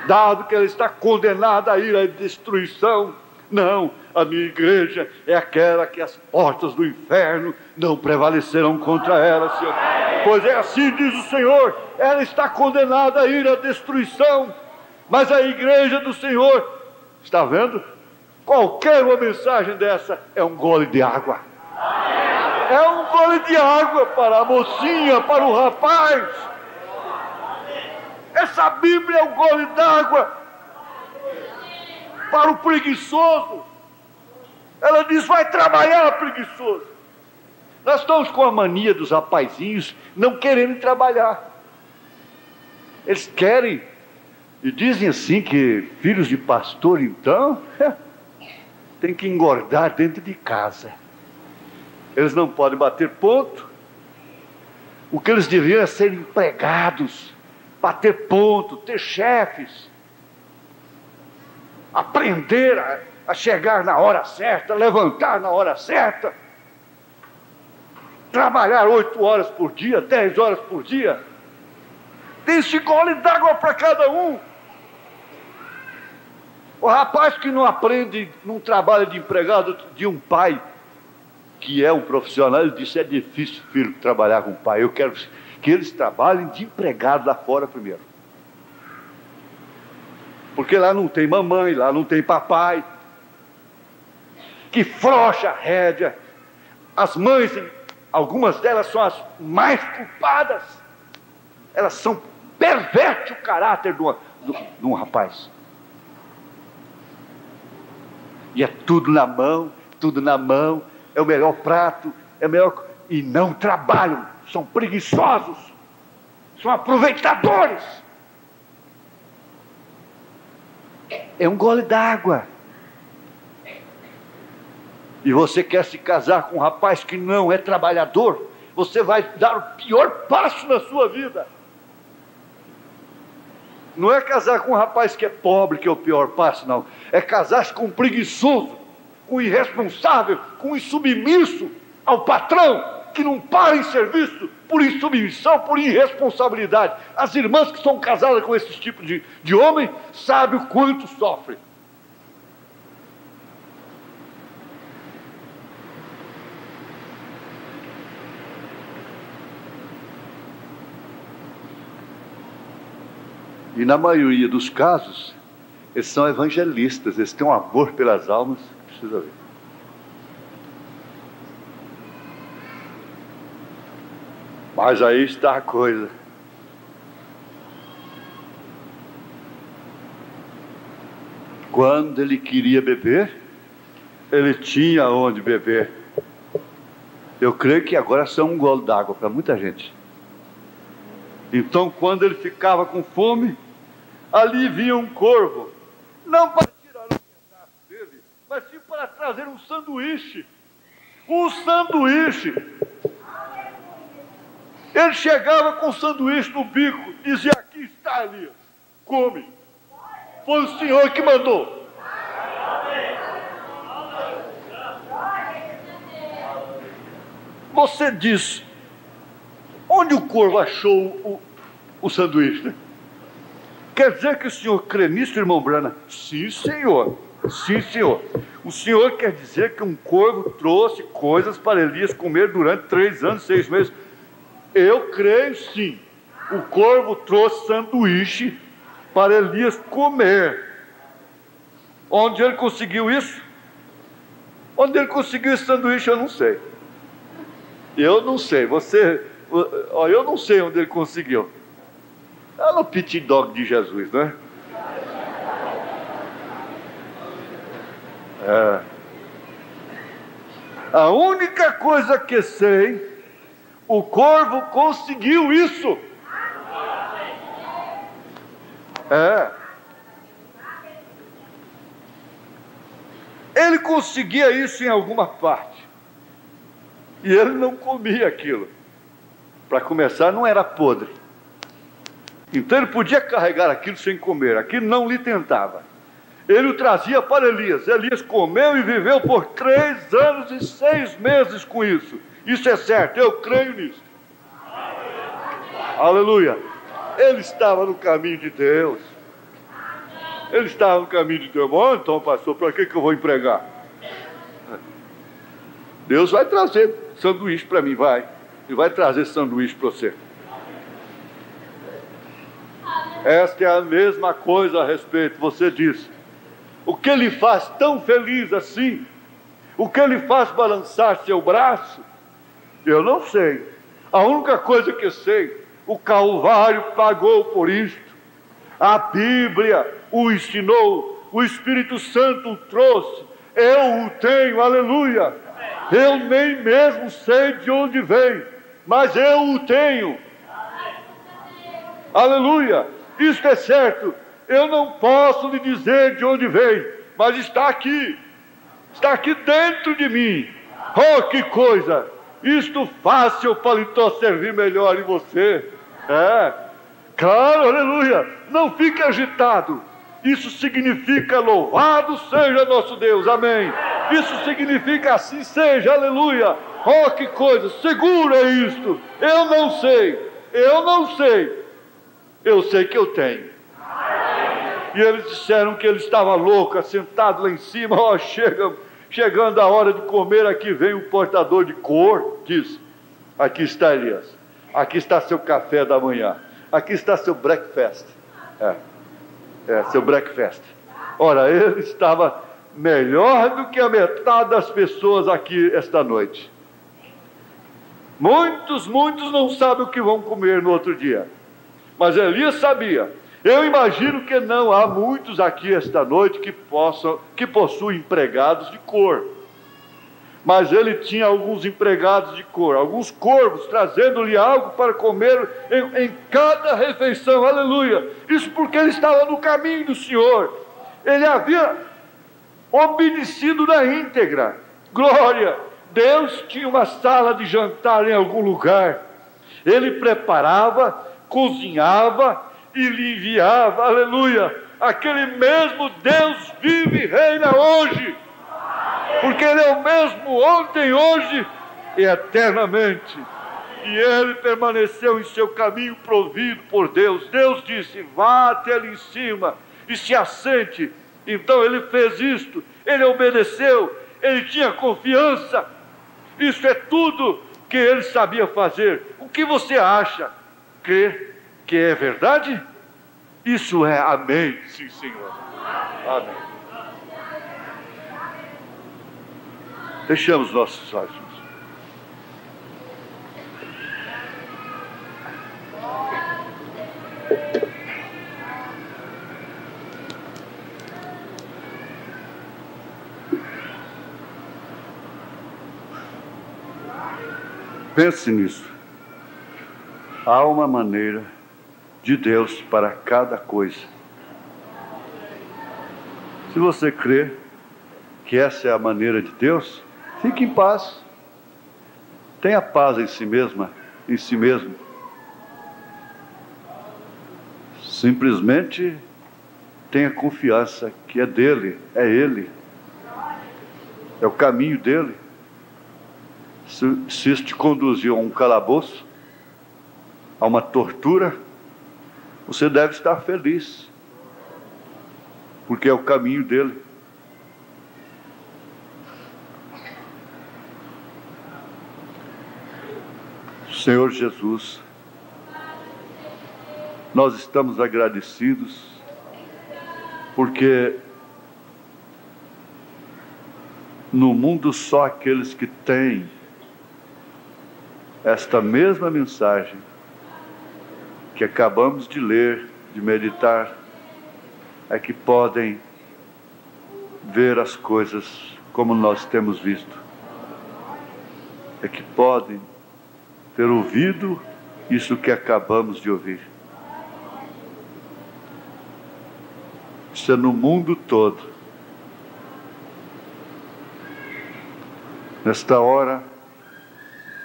dado que ela está condenada a ir à destruição. Não, a minha igreja é aquela que as portas do inferno não prevalecerão contra ela, Senhor. Pois é assim, diz o Senhor, ela está condenada a ir à destruição, mas a igreja do Senhor, está vendo? Qualquer uma mensagem dessa é um gole de água. É um gole de água para a mocinha, para o rapaz. Essa Bíblia é um gole d'água para o preguiçoso. Ela diz: vai trabalhar, preguiçoso. Nós estamos com a mania dos rapazinhos não querendo trabalhar. Eles querem, e dizem assim que filhos de pastor, então, tem que engordar dentro de casa. Eles não podem bater ponto. O que eles deviam é ser empregados, bater ponto, ter chefes, aprender a chegar na hora certa, levantar na hora certa, trabalhar 8 horas por dia, 10 horas por dia. Tem esse gole d'água para cada um. O rapaz que não aprende, não trabalha de empregado de um pai, que é um profissional, ele disse: é difícil, filho, trabalhar com o pai. Eu quero que eles trabalhem de empregado lá fora primeiro. Porque lá não tem mamãe, lá não tem papai. Que frouxa a rédea. As mães, algumas delas são as mais culpadas. Elas pervertem o caráter de um rapaz. E é tudo na mão, tudo na mão. É o melhor prato, é o melhor... E não trabalham, são preguiçosos, são aproveitadores. É um gole d'água. E você quer se casar com um rapaz que não é trabalhador, você vai dar o pior passo na sua vida. Não é casar com um rapaz que é pobre que é o pior passo, não. É casar-se com um preguiçoso, com um irresponsável, com um insubmisso ao patrão, que não para em serviço por insubmissão, por irresponsabilidade. As irmãs que são casadas com esse tipo de homem sabem o quanto sofrem. E na maioria dos casos, eles são evangelistas, eles têm um amor pelas almas, precisa ver. Mas aí está a coisa. Quando ele queria beber, ele tinha onde beber. Eu creio que agora são um gole d'água para muita gente. Então, quando ele ficava com fome, ali vinha um corvo, não para tirar um pedaço dele, mas sim para trazer um sanduíche. Um sanduíche. Ele chegava com o sanduíche no bico, dizia: aqui está, Elias, come. Foi o Senhor que mandou. Você diz: onde o corvo achou o sanduíche, né? Quer dizer que o senhor crê nisso, irmão Brana? Sim, senhor. Sim, senhor. O senhor quer dizer que um corvo trouxe coisas para Elias comer durante 3 anos, 6 meses? Eu creio, sim. O corvo trouxe sanduíche para Elias comer. Onde ele conseguiu isso? Onde ele conseguiu esse sanduíche, eu não sei. Eu não sei. Eu não sei onde ele conseguiu. É no pit dog de Jesus, não é? A única coisa que sei, o corvo conseguiu isso. Ele conseguia isso em alguma parte. E ele não comia aquilo. Para começar, não era podre. Então ele podia carregar aquilo sem comer. Aquilo não lhe tentava. Ele o trazia para Elias. Elias comeu e viveu por 3 anos e 6 meses com isso. Isso é certo, eu creio nisso. Aleluia. Ele estava no caminho de Deus. Ele estava no caminho de Deus. Oh, então, pastor, para que eu vou empregar? Deus vai trazer sanduíche para mim, vai. E vai trazer sanduíche para você. Esta é a mesma coisa a respeito. Você diz: o que lhe faz tão feliz assim? O que lhe faz balançar seu braço? Eu não sei. A única coisa que sei, o Calvário pagou por isto. A Bíblia o ensinou, o Espírito Santo o trouxe. Eu o tenho, aleluia. Eu nem mesmo sei de onde vem, mas eu o tenho. Aleluia. Isto é certo. Eu não posso lhe dizer de onde vem, mas está aqui dentro de mim. Oh, que coisa! Isto faz seu paletó servir melhor em você. Claro, aleluia. Não fique agitado. Isso significa louvado seja nosso Deus, amém. Isso significa assim seja, aleluia. Oh, que coisa, segura isto. Eu não sei, eu sei que eu tenho. E eles disseram que ele estava louco, assentado lá em cima. Oh, chegando a hora de comer, aqui vem o portador de cor, diz: aqui está Elias, aqui está seu café da manhã, aqui está seu breakfast. Seu breakfast. Ora, ele estava melhor do que a metade das pessoas aqui esta noite. Muitos não sabem o que vão comer no outro dia, mas Elias sabia. Eu imagino que não há muitos aqui esta noite que possuem empregados de cor, mas ele tinha alguns empregados de cor, alguns corvos trazendo-lhe algo para comer em cada refeição, aleluia. Isso porque ele estava no caminho do Senhor, ele havia obedecido na íntegra. Glória! Deus tinha uma sala de jantar em algum lugar, ele preparava, cozinhava e lhe enviava, aleluia. Aquele mesmo Deus vive e reina hoje, porque Ele é o mesmo ontem, hoje e eternamente. E ele permaneceu em seu caminho provido por Deus. Deus disse: vá até ali em cima e se assente. Então ele fez isto, ele obedeceu, ele tinha confiança. Isso é tudo que ele sabia fazer. O que você acha que é verdade? Isso é amém, sim, Senhor. Amém. Fechamos nossos olhos. Pense nisso. Há uma maneira de Deus para cada coisa. Se você crê que essa é a maneira de Deus, fique em paz. Tenha paz em si mesma, em si mesmo. Simplesmente tenha confiança que é dele, é ele. É o caminho dele. Se isso te conduziu a um calabouço, a uma tortura, você deve estar feliz, porque é o caminho dele. Senhor Jesus, nós estamos agradecidos, porque no mundo só aqueles que têm esta mesma mensagem que acabamos de ler, de meditar, é que podem ver as coisas como nós temos visto, é que podem ter ouvido isso que acabamos de ouvir. Isso é no mundo todo. Nesta hora,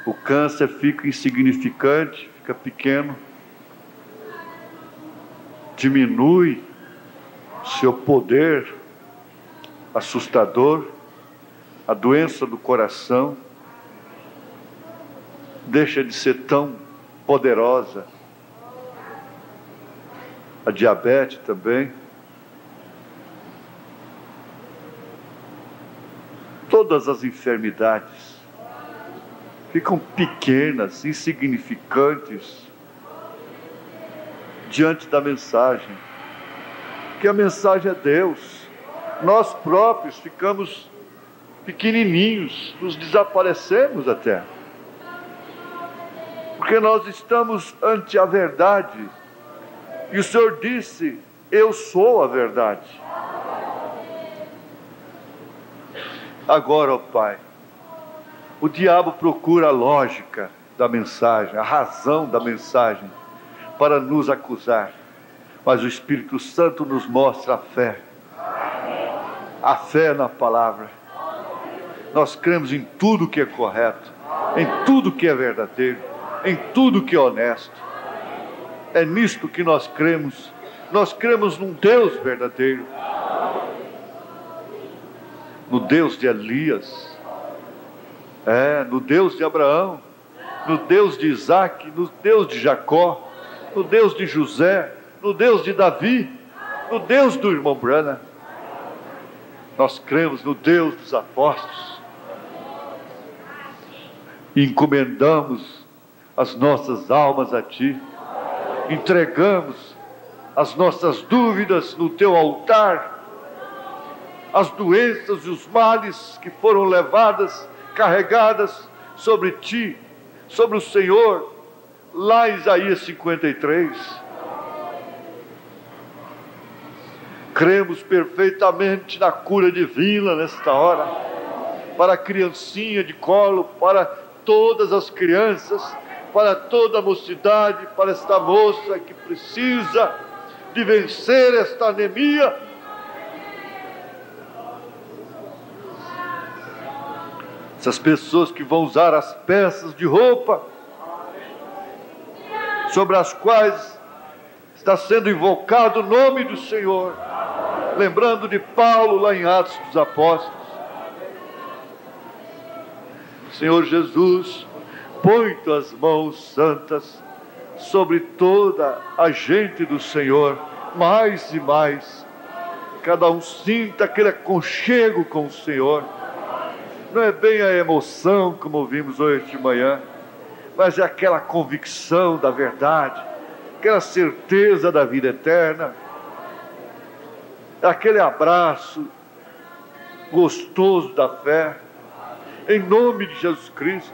o câncer fica insignificante, fica pequeno, diminui seu poder assustador, a doença do coração deixa de ser tão poderosa a diabetes também. Todas as enfermidades ficam pequenas, insignificantes, diante da mensagem, que a mensagem é Deus. Nós próprios ficamos pequenininhos, nos desaparecemos até, porque nós estamos ante a verdade, e o Senhor disse: eu sou a verdade. Agora, ó Pai, o diabo procura a lógica da mensagem, a razão da mensagem, para nos acusar, mas o Espírito Santo nos mostra a fé na palavra. Nós cremos em tudo que é correto, em tudo que é verdadeiro, em tudo que é honesto. É nisto que nós cremos. Nós cremos num Deus verdadeiro, no Deus de Elias, no Deus de Abraão, no Deus de Isaac, no Deus de Jacó, no Deus de José, no Deus de Davi, no Deus do irmão Branham. Nós cremos no Deus dos apóstolos e encomendamos as nossas almas a Ti, entregamos as nossas dúvidas no Teu altar, as doenças e os males que foram levadas, carregadas sobre Ti, sobre o Senhor, lá em Isaías 53. Cremos perfeitamente na cura divina nesta hora, para a criancinha de colo, para todas as crianças, para toda a mocidade, para esta moça que precisa de vencer esta anemia. Essas pessoas que vão usar as peças de roupa, sobre as quais está sendo invocado o nome do Senhor, lembrando de Paulo lá em Atos dos Apóstolos. Senhor Jesus, põe Tuas mãos santas sobre toda a gente do Senhor, mais e mais. Cada um sinta aquele aconchego com o Senhor. Não é bem a emoção, como ouvimos hoje de manhã, mas é aquela convicção da verdade, aquela certeza da vida eterna, é aquele abraço gostoso da fé, em nome de Jesus Cristo.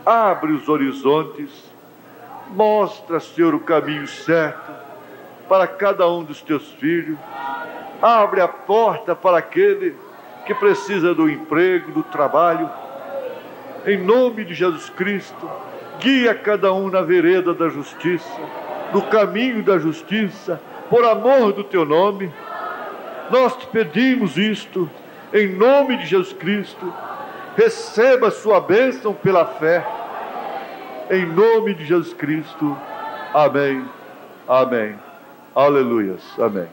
Abre os horizontes, mostra, Senhor, o caminho certo para cada um dos Teus filhos. Abre a porta para aquele que precisa do emprego, do trabalho. Em nome de Jesus Cristo, guia cada um na vereda da justiça, no caminho da justiça, por amor do Teu nome. Nós Te pedimos isto, em nome de Jesus Cristo. Receba a Sua bênção pela fé, em nome de Jesus Cristo. Amém, amém, aleluias, amém.